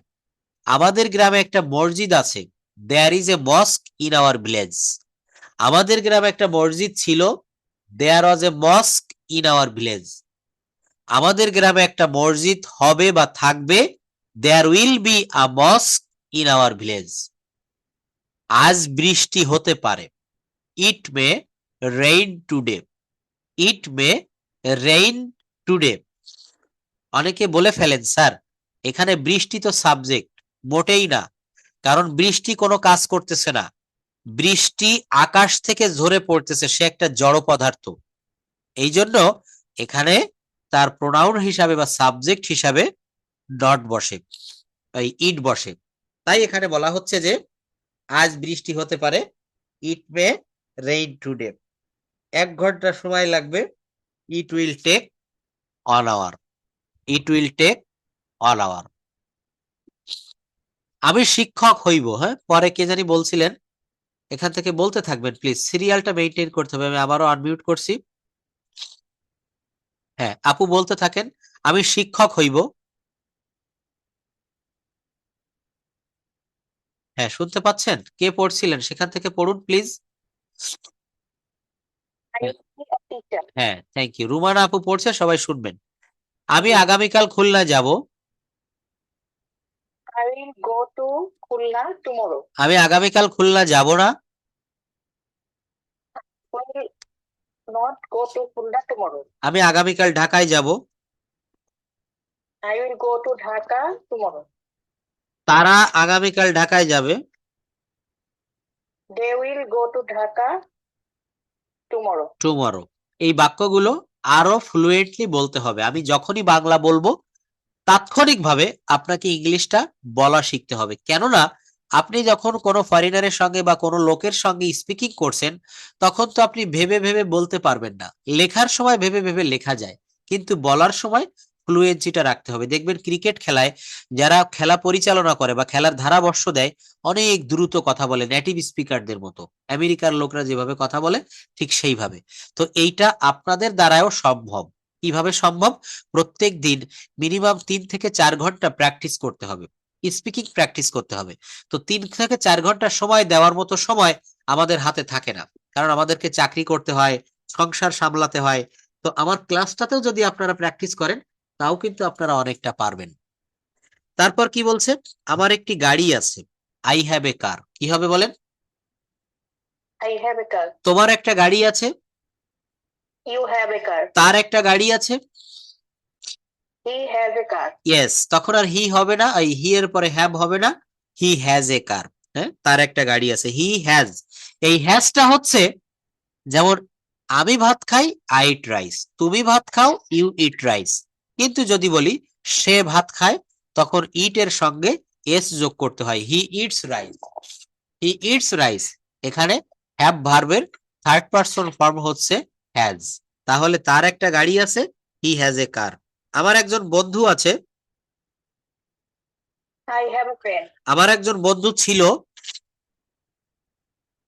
আমাদের গ্রামে একটা মসজিদ আছে। There is a mosque in our village. আমাদের গ্রামে একটা মসজিদ ছিল। There was a mosque in our village. আমাদের গ্রামে একটা মসজিদ হবে বা থাকবে। There will be a mosque in our village. আজ বৃষ্টি হতে পারে। It may rain today. It may rain today. অনেকে বলে ফেলেন স্যার এখানে বৃষ্টি তো সাবজেক্ট। মোটেই না, কারণ বৃষ্টি কোনো কাজ করতেছে না। বৃষ্টি আকাশ থেকে ঝরে পড়তেছে, সে একটা জড় পদার্থ। এই জন্য এখানে তার প্রোনাউন হিসাবে বা সাবজেক্ট হিসাবে ডট বসে, এই ইট বসে। তাই এখানে বলা হচ্ছে যে আজ বৃষ্টি হতে পারে। It may rain today. 1 ঘন্টা সময় লাগবে। It will take 1 hour. It will take 1 hour. আমি শিক্ষক হইব। হ্যাঁ, পরে কে জানি বলছিলেন, এখান থেকে বলতে থাকবেন প্লিজ, সিরিয়ালটা মেইনটেইন করতে হবে। আমি আবারও আনমিউট করছি। হ্যাঁ, আপু বলতে থাকেন আমি শিক্ষক হইব। হ্যাঁ, শুনতে পাচ্ছেন? কে পড়ছিলেন সেখান থেকে পড়ুন প্লিজ। a teacher. হ্যাঁ, থ্যাংক ইউ। রুমানা আপু পড়ছে, সবাই শুনবেন। আমি জি। আগামীকাল খুলনা যাব। I will go to Khulna tomorrow. আমি আগামীকাল খুলনা যাব না। Will not go to Khulna tomorrow. আমি আগামীকাল ঢাকায় যাব। I will go to Dhaka tomorrow. তারা আগামীকাল ঢাকায় যাবে। They will go to Dhaka tomorrow. Tomorrow. এই বাক্যগুলো আরো ফ্লুয়েন্টলি বলতে হবে। আমি যখনই বাংলা বলবো তাৎক্ষণিকভাবে আপনাকে ইংলিশটা বলা শিখতে হবে। কেননা আপনি যখন কোনো ফরেনারের সঙ্গে বা কোনো লোকের সঙ্গে স্পিকিং করছেন, তখন তো আপনি ভেবে ভেবে বলতে পারবেন না। লেখার সময় ভেবে ভেবে লেখা যায়, কিন্তু বলার সময় ফ্লুয়েন্সিটা রাখতে হবে। দেখবেন ক্রিকেট খেলায় যারা খেলা পরিচালনা করে বা খেলার ধারাবর্ষ দেয়, অনেক দ্রুত কথা বলে, নেটিভ স্পিকারদের মতো। আমেরিকার লোকরা যেভাবে কথা বলে ঠিক সেইভাবে। তো এইটা আপনাদের দ্বারাও সম্ভব। কিভাবে সম্ভব? প্রত্যেক দিন মিনিমাম 3 থেকে 4 ঘন্টা প্র্যাকটিস করতে হবে, স্পিকিং প্র্যাকটিস করতে হবে। তো 3 থেকে 4 ঘন্টা সময় দেওয়ার মতো সময় আমাদের হাতে থাকে না, কারণ আমাদেরকে চাকরি করতে হয়, সংসার সামলাতে হয়। তো আমার ক্লাসটাতেও যদি আপনারা প্র্যাকটিস করেন, তাও কিন্তু আপনারা অনেকটা পারবেন। তারপর কি বলছে? আমার একটি গাড়ি আছে। I have a car. কি হবে বলেন? I have a car. তোমার একটা গাড়ি আছে। You have a car. তার একটা গাড়ি আছে। He has a car. Yes, তখন আর হি হবে না, এই হি এর পরে হ্যাভ হবে না, হি হ্যাজ এ কার। হ্যাঁ, তার একটা গাড়ি আছে, হি হ্যাজ। এই হ্যাজটা হচ্ছে যেমন আমি ভাত খাই, আই ইট রাইস। তুমি ভাত খাও, ইউ ইট রাইস। কিন্তু যদি বলি সে ভাত খায়, তখন ইট এর সঙ্গে এস যোগ করতে হয়, হি ইটস রাইস। হি ইটস রাইস। এখানে হ্যাভ ভার্বের থার্ড পারসন ফর্ম হচ্ছে হ্যাজ। তাহলে তার একটা গাড়ি আছে, হি হ্যাজ এ কার। আমার একজন বন্ধু আছে। I have a friend. আমার একজন বন্ধু ছিল।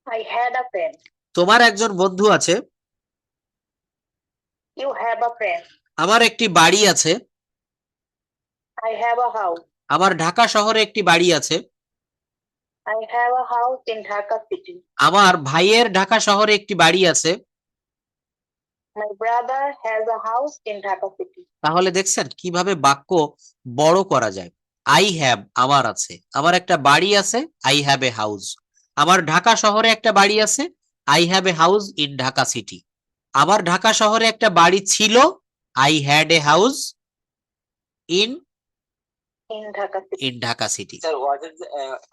I had a friend. তোমার একজন বন্ধু আছে। You have a friend. আমার একটি বাড়ি আছে। I have a house. আমার ঢাকা শহরে একটি বাড়ি আছে। I have a house in Dhaka city. আমার ভাইয়ের ঢাকা শহরে একটি বাড়ি আছে। My brother has a house in Dhaka city. তাহলে দেখছেন কিভাবে বাক্য বড় করা যায়। আই হ্যাভ, আমার আছে। আমার একটা বাড়ি আছে, আই হ্যাভ এ হাউস। আমার ঢাকা শহরে একটা বাড়ি আছে, I have a house in Dhaka city. আমার ঢাকা শহরে একটা বাড়ি ছিল, I had a house in In Dhaka city. Dhaka city. Sir ওয়াজের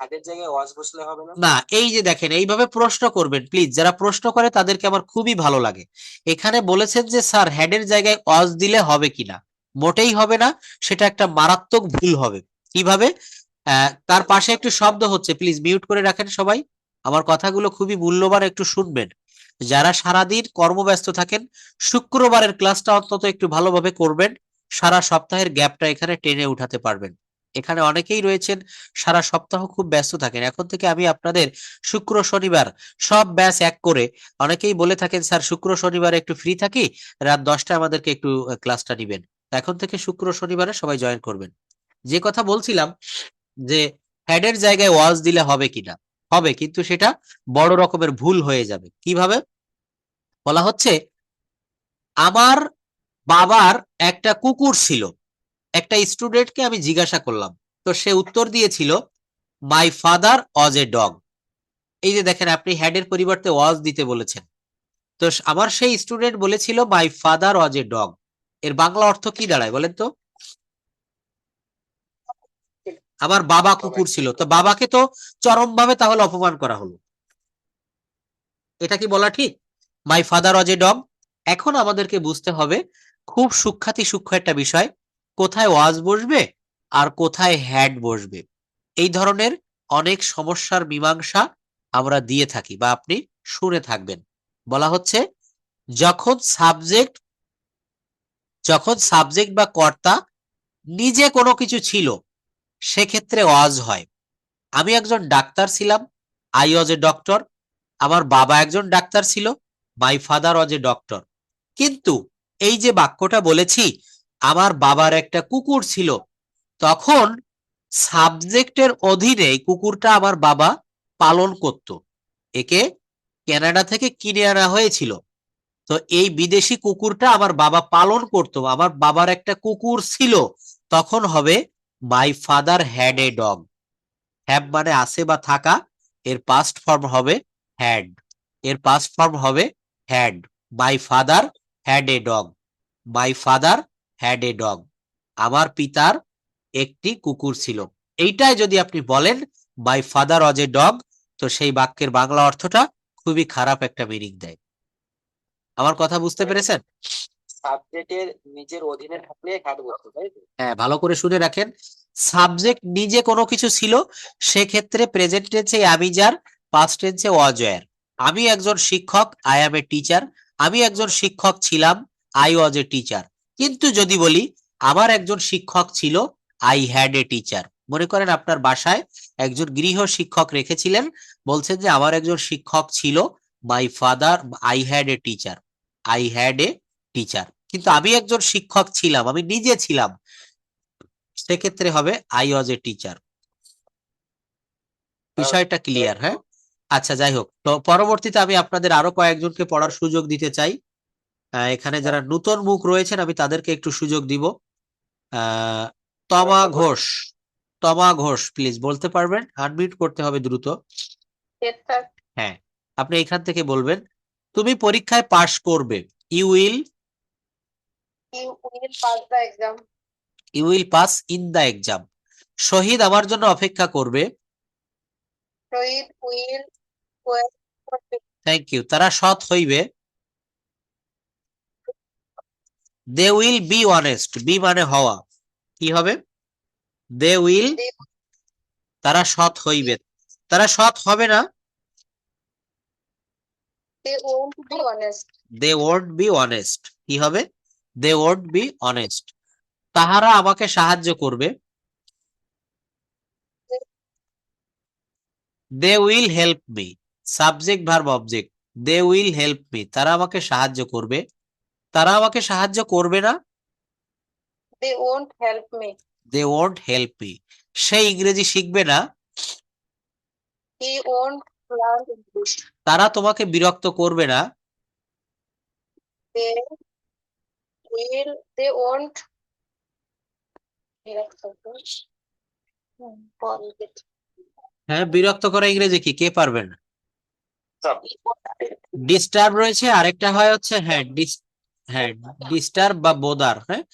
আগের জায়গায় ওয়াজ বসলে হবে না? না, এই যে দেখেন, এইভাবে প্রশ্ন করবেন প্লিজ। যারা প্রশ্ন করে তাদেরকে আমার খুবই ভালো লাগে। এখানে বলেছেন যে স্যার হেডের জায়গায় অজ দিলে হবে কিনা। মোটেই হবে না, সেটা একটা মারাত্মক ভুল হবে। কিভাবে? তার পাশে একটু শব্দ হচ্ছে, প্লিজ মিউট করে রাখেন সবাই। আমার কথাগুলো খুবই মূল্যবান, একটু শুনবেন। যারা সারাদিন কর্মব্যস্ত থাকেন, শুক্রবারের ক্লাসটা অন্তত একটু ভালোভাবে করবেন, সারা সপ্তাহের গ্যাপটা এখানে টেনে উঠাতে পারবেন। এখানে অনেকেই রয়েছেন সারা সপ্তাহ খুব ব্যস্ত থাকেন। এখন থেকে আমি আপনাদের শুক্র শনিবার সব ব্যাচ এক করে, অনেকেই বলে থাকেন স্যার শুক্র শনিবার একটু ফ্রি থাকি, রাত 10টায় আমাদেরকে একটু ক্লাসটা নিবেন। এখন থেকে শুক্র শনিবারে সবাই জয়েন করবেন। যে কথা বলছিলাম যে হেডের জায়গায় ওয়াজ দিলে হবে কিনা, হবে, কিন্তু সেটা বড় রকমের ভুল হয়ে যাবে। কিভাবে? বলা হচ্ছে আমার বাবার একটা কুকুর ছিল। একটা স্টুডেন্টকে আমি জিজ্ঞাসা করলাম, তো সে উত্তর দিয়েছিল my father was a dog. এই যে দেখেন, আপনি হ্যাডের পরিবর্তে ওয়াজ দিতে বলেছেন। তো আমার সেই স্টুডেন্ট বলেছিল my father was a dog. এর বাংলা অর্থ কি দাঁড়ায় বলেন তো? আমার বাবা কুকুর ছিল। তো বাবাকে তো চরমভাবে তাহলে অপমান করা হলো। এটা কি বলা ঠিক? My father was a dog. এখন আমাদেরকে বুঝতে হবে খুব সূক্ষ্ম একটা বিষয়, কোথায় ওয়াজ বসবে আর কোথায় হ্যাড বসবে। এই ধরনের অনেক সমস্যার মীমাংসা আমরা দিয়ে থাকি বা আপনি শুনে থাকবেন। বলা হচ্ছে যখন সাবজেক্ট বা কর্তা নিজে কোনো কিছু ছিল, সেক্ষেত্রে ওয়াজ হয়। আমি একজন ডাক্তার ছিলাম, আই ওয়াজ এ ডক্টর। আমার বাবা একজন ডাক্তার ছিল, my father was a doctor. কিন্তু এই যে বাক্যটা বলেছি আমার বাবার একটা কুকুর ছিল, তখন সাবজেক্টের অধীনে কুকুরটা আমার বাবা পালন করত। একে কানাডা থেকে কিনে আনা হয়েছিল। তো এই বিদেশি কুকুরটা আমার বাবা পালন করতো, আমার বাবার একটা কুকুর ছিল, তখন হবে my father had a dog. Have মানে আছে বা থাকা, এর পাস্ট ফর্ম হবে হ্যাড, এর পাস্ট ফর্ম হবে had. My father had a dog, my father had a dog, আমার পিতার একটি কুকুর ছিল। এইটাই যদি আপনি বলেন my father was a dog, তো সেই বাক্যের বাংলা অর্থটা খুবই খারাপ একটা মিনিং দেয়। আমার কথা বুঝতে পেরেছেন? সাবজেক্টের নিজের অধীনে থাকলে হ্যাড বলতে, তাই তো? হ্যাঁ, ভালো করে শুনে রাখেন। সাবজেক্ট নিজে কোনো কিছু ছিল, সেক্ষেত্রে প্রেজেন্ট টেন্সে আমি যার, পাস্ট টেন্সে ওয়াজ ওয়্যার। আমি একজন শিক্ষক, আই অ্যাম এ টিচার। আমি একজন শিক্ষক ছিলাম, আই ওয়াজ এ টিচার। কিন্তু যদি বলি আমার একজন শিক্ষক ছিল, আই হ্যাড এ টিচার। মনে করেন আপনার বাসায় একজন গৃহ শিক্ষক রেখেছিলেন, বলছেন যে আমার একজন শিক্ষক ছিল, my father, I had a teacher, I had a teacher. কিন্তু আমি একজন শিক্ষক ছিলাম, আমি নিজে ছিলাম, সেক্ষেত্রে হবে আই ওয়াজ এ টিচার। বিষয়টা ক্লিয়ার? হ্যাঁ, আচ্ছা, যাই হোক, তো পরবর্তীতে আমি আপনাদের আরো কয়েকজনকে পড়ার সুযোগ দিতে চাই। এখানে যারা নতুন মুখ রয়েছেন আমি তাদেরকে একটু সুযোগ দিব। আহ তমা ঘোষ, তমা ঘোষ প্লিজ বলতে পারবেন? আনমিউট করতে হবে দ্রুত। হ্যাঁ, আপনি এখান থেকে বলবেন তুমি পরীক্ষায় পাশ করবে। You will, pass the exam. You will pass in the exam. Shahid আমার জন্য অপেক্ষা করবে। Shahid will wait for thank you. তারা সৎ হইবে। They will be honest, be মানে হওয়া, কি হবে? দে উইল, তারা সৎ হইবে। তারা সৎ হবে না, they won't be honest. They won't be honest, কি হবে? They won't be honest. তাহারা আমাকে সাহায্য করবে। They will help me, subject verb object. They will help me, তারা আমাকে সাহায্য করবে। তারা আমাকে সাহায্য করবে না, they won't help me. They won't help me. সে ইংরেজি শিখবে না। He won't learn English. তারা তোমাকে বিরক্ত করবে না। দে উইল, দে ওন্ট হ্যাঁ, বিরক্ত করা ইংরেজি কি কে পারবেন? ডিস্টার্ব রয়েছে, আরেকটা হয় হচ্ছে হ্যাঁ হ্যাঁ ডিস্টার্ব বা বোদার। হ্যাঁ,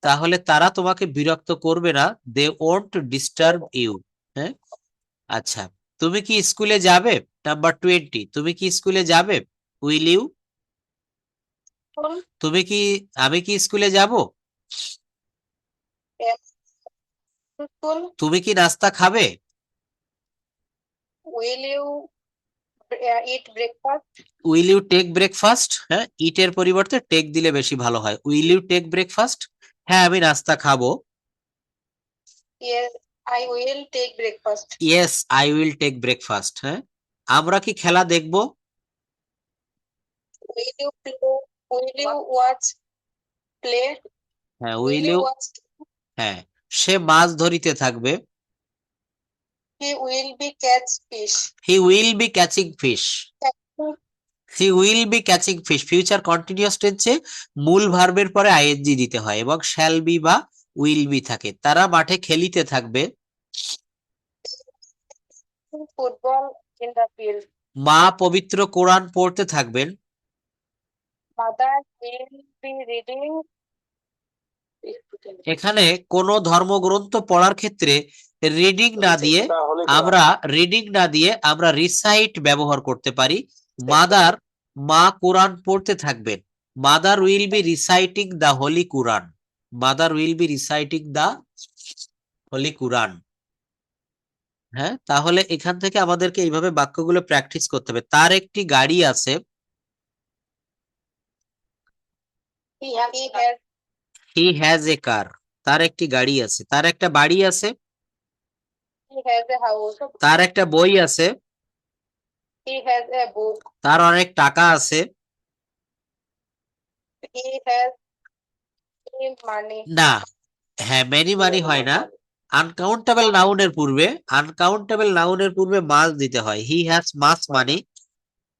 তাহলে তারা তোমাকে বিরক্ত করবে না, দে ওন্ট ডিস্টার্ব ইউ। হ্যাঁ, আচ্ছা, তুমি কি স্কুলে যাবে? নাম্বার 20, তুমি কি স্কুলে যাবে? উইল ইউ, তুমি কি, আমি কি স্কুলে যাব? স্কুল। তুমি কি নাস্তা খাবে? Will you eat breakfast. Will you take breakfast? হ্যাঁ, ইটের পরিবর্তে টেক দিলে বেশি ভালো হয়। Will you take breakfast? হ্যাঁ, আমি নাস্তা খাবো। Yes I will take breakfast. Yes I will take breakfast. হ্যাঁ, আমরা কি খেলা দেখব? Will you play, will you watch play, হ্যাঁ, will will you you, watch. হ্যাঁ, সে মাছ ধরিতে থাকবে। He will be catch fish. He will be catching fish, he will be catching fish. Future continuous টেন্সে মূল ভার্বের পরে আইএনজি দিতে হয় এবং শ্যাল বি বা উইল বি থাকে। তারা মাঠে খেলিতে থাকবে। Football in the field. মা পবিত্র কোরআন পড়তে থাকবেন। Mother will be reading. এখানে কোন ধর্মগ্রন্থ পড়ার ক্ষেত্রে রিডিং না দিয়ে আমরা রিসাইট ব্যবহার করতে পারি। মাদার, মা কোরআন পড়তে থাকবেন। Mother will be reciting the holy Quran, mother will be reciting the holy Quran. হ্যাঁ, তাহলে এখান থেকে আমাদেরকে এইভাবে বাক্যগুলো প্র্যাকটিস করতে হবে। তার একটি গাড়ি আছে। He has, he has a কার, তার একটি গাড়ি আছে। তার একটা বাড়ি আছে। হি হ্যাজ এ হাউস। তার একটা বই আছে। হি হ্যাজ এ বুক। তার অনেক টাকা আছে। হি হ্যাজ মানি। না, হ্যাঁ, মেনি মানি হয় না। আনকাউন্টেবল নাউনের পূর্বে, আনকাউন্টেবল নাউনের পূর্বে মাস দিতে হয়। হি হ্যাজ মাস মানি।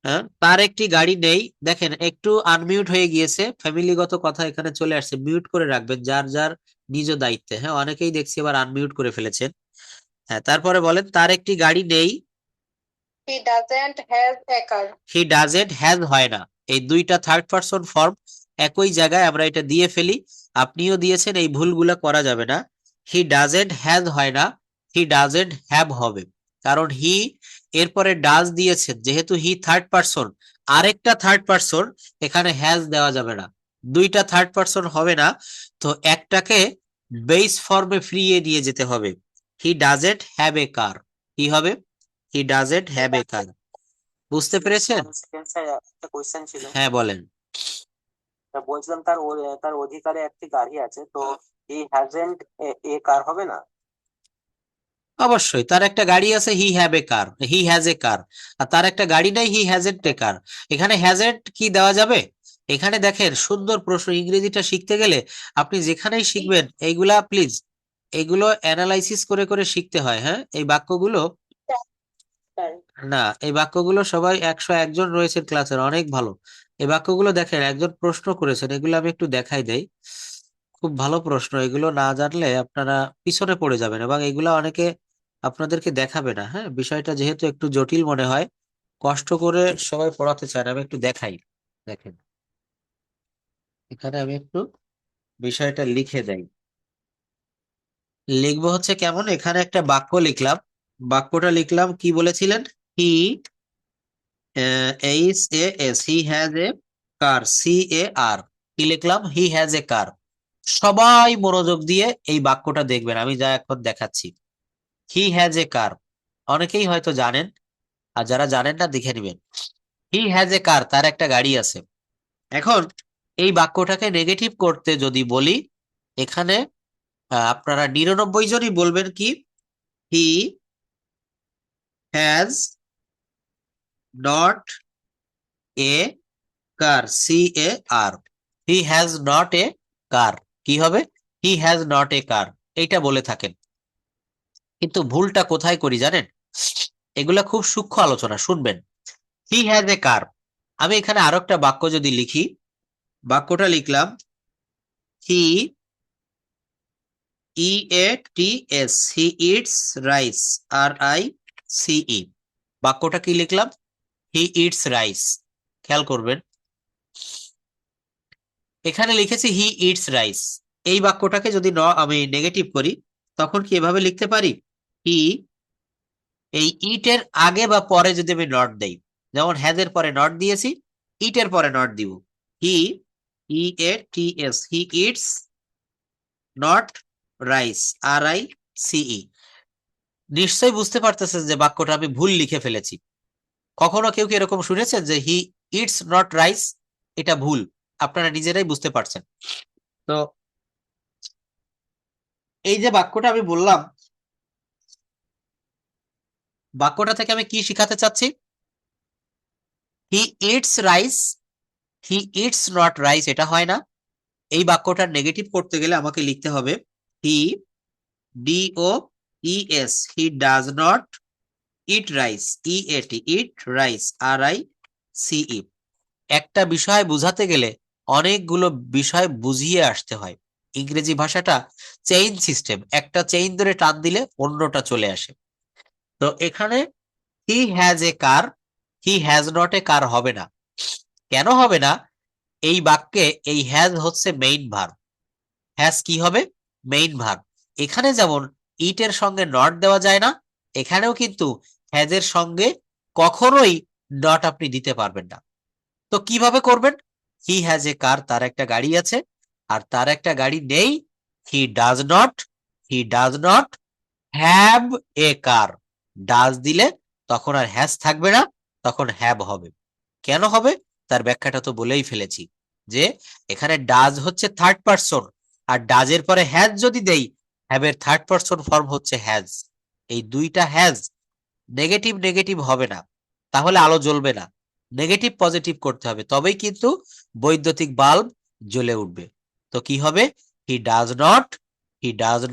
হ্যাঁ, তার একটি গাড়ি নেই। দেখেন একটু আনমিউট হয়ে গিয়েছে, ফ্যামিলিগত কথা এখানে চলে আসছে, মিউট করে রাখবেন যার যার নিজ দায়িত্বে। হ্যাঁ, অনেকেই দেখছি এবার আনমিউট করে ফেলেছেন। হ্যাঁ, তারপরে বলেন তার একটি গাড়ি নেই। He doesn't have a car. He doesn't has হয় না, এই দুইটা থার্ড পারসন ফর্ম একই জায়গায় আমরা এটা দিয়ে ফেলি। আপনিও দিয়েছেন, এই ভুলগুলা করা যাবে না। হি ডাজেন্ট হ্যাজ হয় না, হি ডাজেন্ট হ্যাভ হবে। কারণ হি এরপরে ডাজ দিয়েছেন, যেহেতু হি থার্ড পারসন, আরেকটা থার্ড পারসন, এখানে হ্যাজ দেওয়া যাবে না, দুইটা থার্ড পারসন হবে না। তো একটাকে বেস ফর্মে ফিরিয়ে নিয়ে যেতে হবে। He doesn't have a car, কি হবে? হি ডাজেন্ট হ্যাভ এ কার। বুঝতে পেরেছেন? একটা কোয়েশ্চেন ছিল, হ্যাঁ, বলেন। বলছিলাম তার অধিকারে একটি গাড়ি আছে, তো হি হ্যাজেন্ট এ কার হবে না? অবশ্যই, তার একটা গাড়ি আছে, he have a car, he has a কার। আর তার একটা গাড়ি নাই, হি হ্যাজেন্ট এ কার। এখানে হ্যাজেন্ট কি দেওয়া যাবে? এখানে দেখেন সুন্দর প্রশ্ন, ইংরেজিটা শিখতে গেলে আপনি যেখানেই শিখবেন এইগুলা প্লিজ, এগুলো অ্যানালাইসিস করে করে শিখতে হয়। হ্যাঁ, এই বাক্যগুলো, না এই বাক্যগুলো সবাই 101 জন রয়েছেন ক্লাসের, অনেক ভালো। এই বাক্যগুলো দেখেন একজন প্রশ্ন করেছেন, এগুলো আমি একটু দেখাই দেই। খুব ভালো প্রশ্ন, এগুলো না জানলে আপনারা পিছনে পড়ে যাবেন, এবং এগুলো অনেকে আপনাদেরকে দেখাবে না। হ্যাঁ, বিষয়টা যেহেতু একটু জটিল মনে হয়, কষ্ট করে সবাই পড়াতে চায় না, আমি একটু দেখাই। দেখেন, এখানে আমি একটু বিষয়টা লিখে দেই। লিখবো হচ্ছে কেমন, এখানে একটা বাক্য লিখলাম। বাক্যটা লিখলাম, কি বলেছিলেন? He H A S, he has a car, C A R, কি লিখলাম? He has a car. সবাই মনোযোগ দিয়ে এই বাক্যটা দেখবেন, আমি যা এখন দেখাচ্ছি। হি হ্যাজ এ কার, অনেকেই হয়তো জানেন, আর যারা জানেন না দেখে নিবেন। হি হ্যাজ এ কার, তার একটা গাড়ি আছে। এখন এই বাক্যটাকে নেগেটিভ করতে যদি বলি, এখানে আপনারা 99 জনই বলবেন কি, he has not a car, C A R, he has not a car, কি হবে? হি হ্যাজ নট এ কার, এইটা বলে থাকেন। কিন্তু ভুলটা কোথায় করি জানেন? এগুলা খুব সূক্ষ্ম আলোচনা, শুনবেন। হি হ্যাজ এ কার, আমি এখানে আরো একটা বাক্য যদি লিখি, বাক্যটা লিখলাম he E A T S, he eats rice, R I C E. বাক্যটা কি লিখলাম? He eats rice. খেয়াল করবেন, এখানে লিখেছি হি ইটস রাইস। এই বাক্যটাকে যদি আমি নেগেটিভ করি, তখন কি এভাবে লিখতে পারি? হি, এই ইটের আগে বা পরে যদি আমি নট দেই, যেমন হ্যাজ এর পরে নট দিয়েছি, ইটের পরে নট দিব। He E A T S, he eats not rice, R I C E. নিশ্চয়ই বুঝতে পারতেছেন যে বাক্যটা আমি ভুল লিখে ফেলেছি। কখনো কেউ কি এরকম শুনেছেন যে হি ইটস নট রাইস? এটা ভুল, আপনারা নিজেরাই বুঝতে পারছেন। তো এই যে বাক্যটা আমি বললাম, বাক্যটা থেকে আমি কি শিখাতে চাচ্ছি? হি eats rice, he eats not rice, এটা হয় না। এই বাক্যটার নেগেটিভ করতে গেলে আমাকে লিখতে হবে he D O E S, he does not eat rice, E A T, eat rice, R I C E. একটা বিষয় বুঝাতে গেলে অনেকগুলো বিষয় বুঝিয়ে আসতে হয়। ইংরেজি ভাষাটা চেইন সিস্টেম, একটা চেইন ধরে টান দিলে অন্যটা চলে আসে। তো এখানে he has a car, he has not a car হবে না। কেন হবে না? এই বাক্যে এই হ্যাজ হচ্ছে মেইন ভার্ব। হ্যাজ কি হবে? Main verb. এখানে যেমন ইট এর সঙ্গে নট দেওয়া যায় না, এখানেও কিন্তু হ্যাজ এর সঙ্গে কখনোই নট আপনি দিতে পারবেন না। তো কিভাবে করবেন? হি হ্যাজ এ কার, তার একটা গাড়ি আছে, আর তার একটা গাড়ি নেই। হি does not have a car. Does দিলে তখন আর হ্যাজ থাকবে না, তখন হ্যাভ হবে। কেন হবে? তার ব্যাখ্যাটা তো বলেই ফেলেছি, যে এখানে ডাজ হচ্ছে থার্ড পারসন, আর ডাজের পরে হ্যাজ যদি দেই, হ্যাভ এর থার্ড পারসন ফর্ম হচ্ছে হ্যাজ। এই দুইটা হ্যাজ নেগেটিভ নেগেটিভ হবে না, তাহলে আলো জ্বলবে না। নেগেটিভ পজিটিভ করতে হবে, তবেই কিন্তু বৈদ্যুতিক বাল্ব জ্বলে উঠবে। তো কি হবে? He does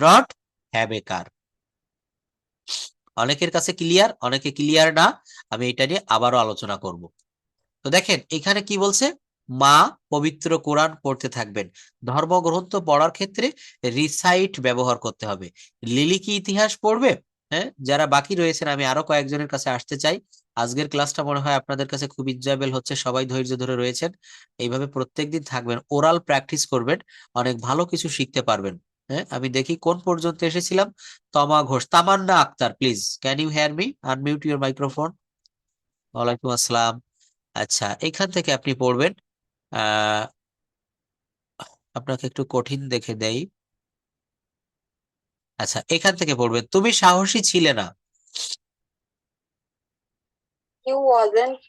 not have a car. অনেকের কাছে ক্লিয়ার, অনেকে ক্লিয়ার না, আমি এটা নিয়ে আবারও আলোচনা করব। দেখেন এখানে কি বলছে, মা পবিত্র কোরআন পড়তে থাকবেন। ধর্মগ্রন্থ পড়ার ক্ষেত্রে রিসাইট ব্যবহার করতে হবে। লিলি কি ইতিহাস পড়বে? হ্যাঁ, যারা বাকি রয়েছেন আমি আরো কয়েকজনের কাছে আসতে চাই। আজকের ক্লাসটা মনে হয় আপনাদের কাছে খুব এনজয়েবল হচ্ছে, সবাই ধৈর্য ধরে রয়েছেন। এইভাবে প্রত্যেকদিন থাকবেন, ওরাল প্র্যাকটিস করবেন, অনেক ভালো কিছু শিখতে পারবেন। হ্যাঁ, আমি দেখি কোন পর্যন্ত এসেছিলাম। Toma Ghosh, Tamanna Akter, please can you hear me? Unmute your microphone. ওয়ালাইকুম আসসালাম। আচ্ছা, এখান থেকে আপনি পড়বেন। আহ আপনাকে একটু কঠিন দেখে দেই। আচ্ছা, এখান থেকে পড়বেন, তুমি সাহসী ছিলে না। You wasn't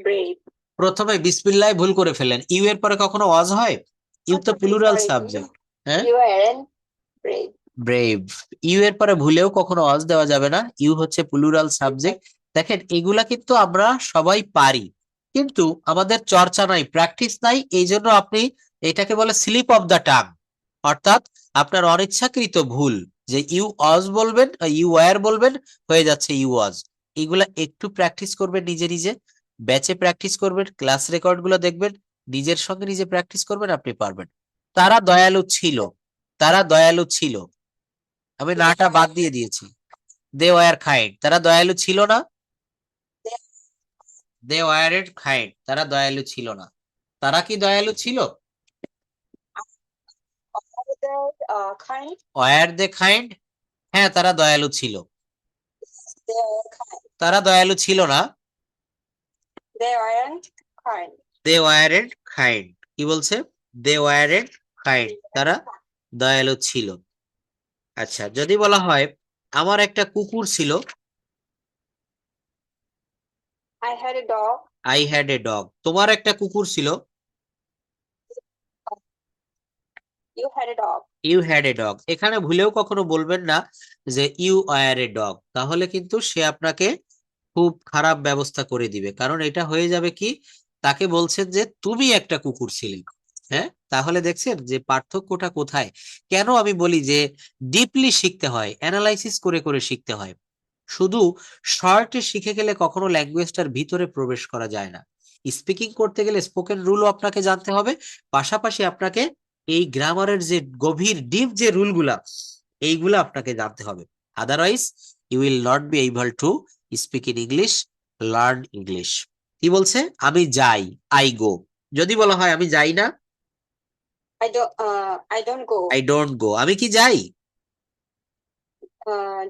brave. প্রথমে বিসমিল্লাহ ভুল করে ফেলেন, ইউ এর পরে কখনো ওয়াজ হয়? ইউ তো প্লুরাল Sorry, সাবজেক্ট। হ্যাঁ, you weren't brave. Brave. You এর পরে ভুলেও কখনো ওয়াজ দেওয়া যাবে না, ইউ হচ্ছে প্লুরাল সাবজেক্ট। দেখেন এগুলা কিন্তু আমরা সবাই পারি, কিন্তু আমাদের চর্চা নাই, প্র্যাকটিস নাই, এই জন্য আপনি, এটাকে বলে স্লিপ অফ দ্য টাং, অর্থাৎ আপনার অনিচ্ছাকৃত ভুল, যে ইউ ওয়াজ বলবেন, ইউ ওয়্যার বলবেন, হয়ে যাচ্ছে ইউ ওয়াজ। এগুলা একটু প্র্যাকটিস করবেন নিজে নিজে, ব্যাচে প্র্যাকটিস করবেন, ক্লাস রেকর্ড গুলো দেখবেন, নিজের সঙ্গে নিজে প্র্যাকটিস করবেন, আপনি পারবেন। তারা দয়ালু ছিল, তারা দয়ালু ছিল, আমি নাটা বাদ দিয়ে দিয়েছি। দে ওয়ার কাইন্ড, তারা দয়ালু ছিল না। দে ওয়ার কাইন্ড, তারা দয়ালু ছিল না। তারা কি দয়ালু ছিল? Are they kind? Were they kind? হ্যাঁ, তারা দয়ালু ছিল। They were kind. তারা দয়ালু ছিল না। They weren't kind. They were kind, কি বলছে? দে ওয়ার কাইন্ড, তারা দয়ালু ছিল। আচ্ছা, যদি বলা হয় আমার একটা কুকুর ছিল, I had a dog. I had a dog. তোমার একটা কুকুর ছিল, You had a dog. You had a dog. এখানে ভুলেও কখনো বলবেন না যে ইউ আর এ ডগ, তাহলে কিন্তু সে আপনাকে খুব খারাপ ব্যবস্থা করে দিবে, কারণ এটা হয়ে যাবে কি, তাকে বলছেন যে তুমি একটা কুকুর ছিলে। হ্যাঁ, তাহলে দেখছেন যে পার্থক্যটা কোথায়। কেন আমি বলি যে ডিপলি শিখতে হয়, অ্যানালাইসিস করে করে শিখতে হয়। শুধু শর্টে শিখে গেলে কখনো ল্যাঙ্গুয়েজটার ভিতরে প্রবেশ করা যায় না। স্পিকিং করতে গেলে স্পোকেন রুলও আপনাকে জানতে হবে, পাশাপাশি আপনাকে এই গ্রামারের যে গভীর ডিপ যে রুলগুলা, এইগুলা আপনাকে জানতে হবে। Otherwise you will not be able to speak in English, learn English. কি বলছে? আমি যাই, আই গো। যদি বলা হয় আমি যাই না, I don't go. I don't গো। আমি কি যাই?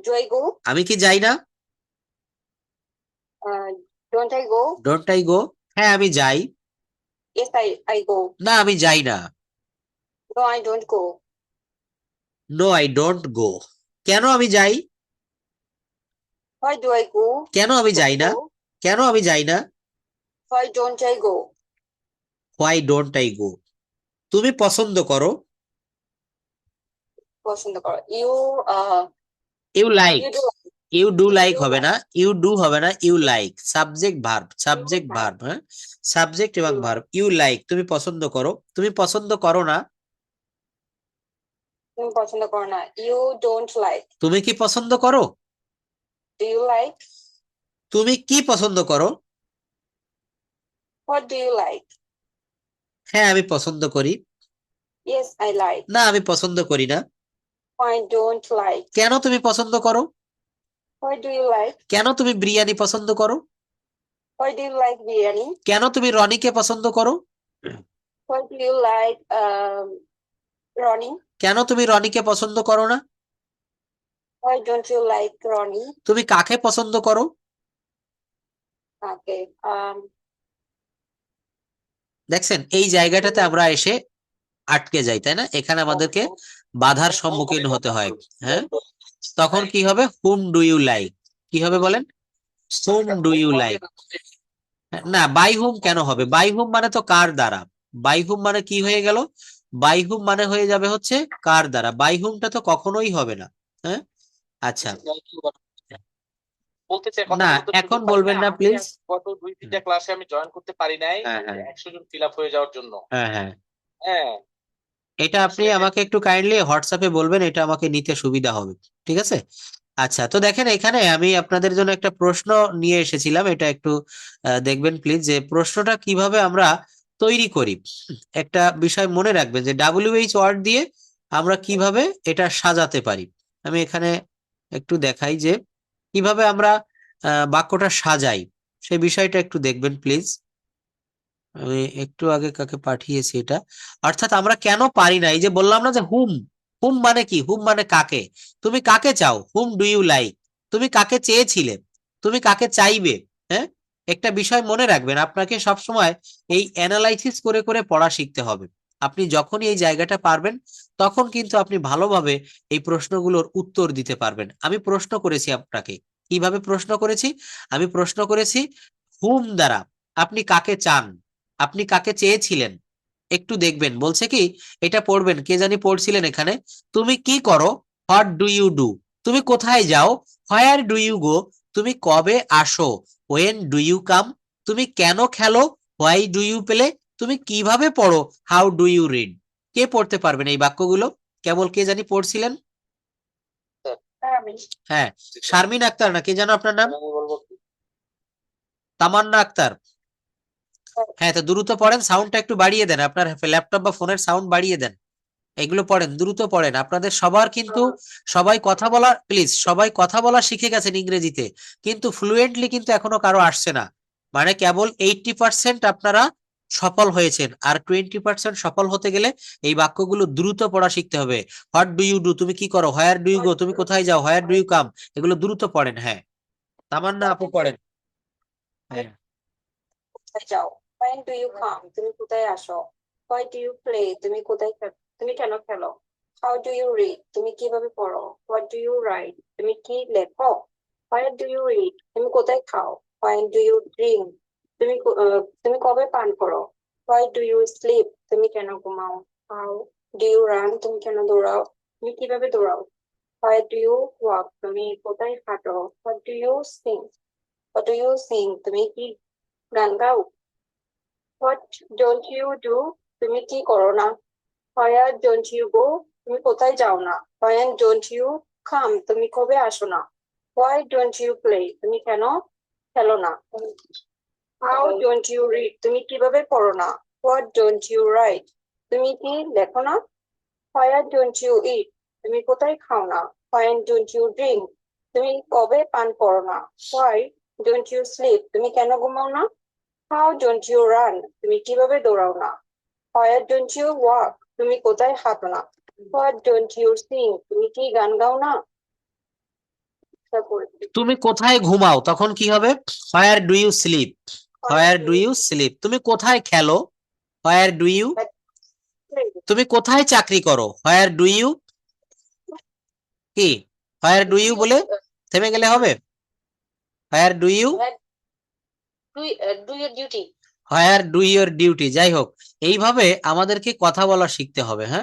Do I go? আমি কি যাই না? Don't I go? Don't I গো? হ্যাঁ, আমি যাই। Yes, I go. না, আমি যাই না। No, I don't go. No, I don't go. কেন আমি যাই? Why do I go? কেন আমি যাই না? Go. কেন আমি যাই না? Why don't I go? Why don't I go? তুমি পছন্দ করো, পছন্দ করো। You you like. you do. You do You like do হবে like. না, ইউ ডু হবে না, you like. Subject verb, subject like. Verb, হ্যাঁ, সাবজেক্ট এবং You like. Verb. You like, তুমি পছন্দ করো। তুমি পছন্দ করো না, তুমি পছন্দ করো না। You don't like. তুমি কি পছন্দ করো? Do you like? তুমি কি পছন্দ করো? What do you like? হ্যাঁ, আমি পছন্দ করি। Yes, I like. না, আমি পছন্দ করি না। I don't like. কেন তুমি পছন্দ করো? Why do you like? কেন তুমি বিরিয়ানি পছন্দ করো? Why do you like biryani? কেন তুমি রনিকে পছন্দ করো? Why do you like Ronnie? কেন তুমি রনিকে পছন্দ করো না? Why don't you like Ronnie? তুমি কাকে পছন্দ করো? Okay. দেখছেন এই জায়গাটাতে আমরা এসে আটকে যাই, তাই না? এখানে আমাদেরকে বাধার সম্মুখীন হতে হয়। হ্যাঁ, তখন কি হবে? হুম ডু ইউ লাইক, কি হবে বলেন? Whom do you like. না, বাই হুম কেন হবে? বাই হুম মানে তো কার দ্বারা। বাই হুম মানে কি হয়ে গেল? বাই হুম মানে হয়ে যাবে হচ্ছে কার দ্বারা। বাই হুমটা তো কখনোই হবে না। হ্যাঁ, আচ্ছা, বলতে চাই না, কথা বলতে এখন সুযোগ পাই বলবেন না আমি প্লিজ। গত 2-3টা ক্লাসে আমি জয়েন করতে পারি নাই হ্যাঁ, হ্যাঁ, 100 জন ফিল আপ হয়ে যাওয়ার জন্য। হ্যাঁ, হ্যাঁ, হ্যাঁ, এটা আপনি আমাকে একটু কাইন্ডলি হোয়াটসঅ্যাপে বলবেন, এটা আমাকে নিতে সুবিধা হবে। ঠিক আছে, আচ্ছা, তো দেখেন এখানে আমি আপনাদের জন্য একটা প্রশ্ন নিয়ে এসেছিলাম, এটা একটু দেখবেন প্লিজ, যে প্রশ্নটা কিভাবে আমরা তৈরি করি। একটা বিষয় মনে রাখবেন যে WH ওয়ার্ড দিয়ে আমরা কিভাবে এটা সাজাতে পারি। আমি এখানে একটু দেখাই যে কিভাবে আমরা বাক্যটা সাজাই, সেই বিষয়টা একটু দেখবেন প্লিজ। আমি একটু আগে কাকে পাঠিয়েছি এটা, অর্থাৎ আমরা কেন পারি না, এই যে বললাম না যে হুম, হুম মানে কি, হুম মানে কাকে, তুমি কাকে চাও, হুম ডু ইউ লাইক, তুমি কাকে চেয়েছিলে, তুমি কাকে চাইবে। হ্যাঁ, একটা বিষয় মনে রাখবেন, আপনাকে সবসময় এই অ্যানালাইসিস করে করে পড়া শিখতে হবে। আপনি যখনই এই জায়গাটা পারবেন তখন কিন্তু আপনি ভালোভাবে এই প্রশ্নগুলোর উত্তর দিতে পারবেন। আমি প্রশ্ন করেছি আপনাকে, কিভাবে প্রশ্ন করেছি, আমি প্রশ্ন করেছি হুম দ্বারা, আপনি কাকে চান, আপনি কাকে চেয়েছিলেন। একটু দেখবেন বলছে কি, এটা পড়বেন, কে জানি পড়ছিলেন এখানে, তুমি কি করো, হোয়াট ডু ইউ ডু, তুমি কোথায় যাও, হোয়ার ডু ইউ গো, তুমি কবে আসো, ওয়েন ডু ইউ কাম, তুমি কেন খেলো, হোয়াই ডু ইউ প্লে, তুমি কিভাবে পড়ো, হাউ ডু ইউ রিড। কে পড়তে পারবেন এই বাক্যগুলো, কেবল কে জানি পড়ছিলেন? আমি হ্যাঁ, শারমিন আক্তার, না কে যেন আপনার নাম? আমি বলবো কি? তামান্না আক্তার। হ্যাঁ, তো দ্রুত পড়েন, সাউন্ডটা একটু বাড়িয়ে দেন, আপনার ল্যাপটপ বা ফোনের সাউন্ড বাড়িয়ে দেন, এগুলো পড়েন, দ্রুত পড়েন। আপনাদের সবার কিন্তু সবাই কথা বলা, প্লিজ সবাই কথা বলা শিখে গেছেন ইংরেজিতে, কিন্তু ফ্লুয়েন্টলি কিন্তু এখনো কারো আসছে না। মানে কেবল 80% আপনারা সফল হয়েছেন, আর 20% সফল হতে গেলে এই বাক্যগুলো দ্রুত পড়া শিখতে হবে। হোয়াট ডু ইউ ডু, তুমি কি করো, হোয়ার ডু ইউ গো, তুমি কোথায় যাও, হোয়ার ডু ইউ কাম, এগুলো দ্রুত পড়েন। হ্যাঁ, তামান্না আপু পড়েন। হ্যাঁ, কোথায় যাও, when do you come, তুমি কোথায় আসো, why do you play, তুমি কোথায় তুমি কেন খেলো, how do you read, তুমি কিভাবে পড়ো, what do you write, তুমি কি লেখো, where do you eat, তুমি কোথায় খাও, when do you drink, তুমি কবে পান করো, why do you sleep, তুমি কেন ঘুমাও, how do you run, তুমি কেন দৌড়াও, তুমি কিভাবে দৌড়াও, where do you walk, তুমি কোথায় হাঁটো, what do you sing, তুমি কি গান গাও, what don't you do, তুমি কি করো না, where don't you go, তুমি কোথায় যাও না, when don't you come, তুমি কবে আসো না, why don't you play, তুমি কেন খেলো না, how don't you read, তুমি কিভাবে পড়ো না, what don't you write, তুমি কি লেখো না, where don't you eat, তুমি কোথায় খাও না, when don't you drink, তুমি কবে পান করো না, why don't you sleep, তুমি কেন ঘুমাও না, how don't you run, তুমি কিভাবে দৌড়াও না, where don't you walk, তুমি কোথায় হাঁটো না, what don't you sing, তুমি কি গান গাও না। তারপরে তুমি কোথায় ঘুমাও, তখন কি হবে, where do you sleep, where do you sleep, তুমি কোথায় খেলো, হোয়ার ডু ইউ, তুমি কোথায় চাকরি করো, হোয়ার ডু ইউ, কি, হোয়ার ডু ইউ বলে থেমে গেলে হবে, where do you, do your duty, where do your duty, যাই হোক, এইভাবে আমাদেরকে কথা বলা শিখতে হবে। হ্যাঁ।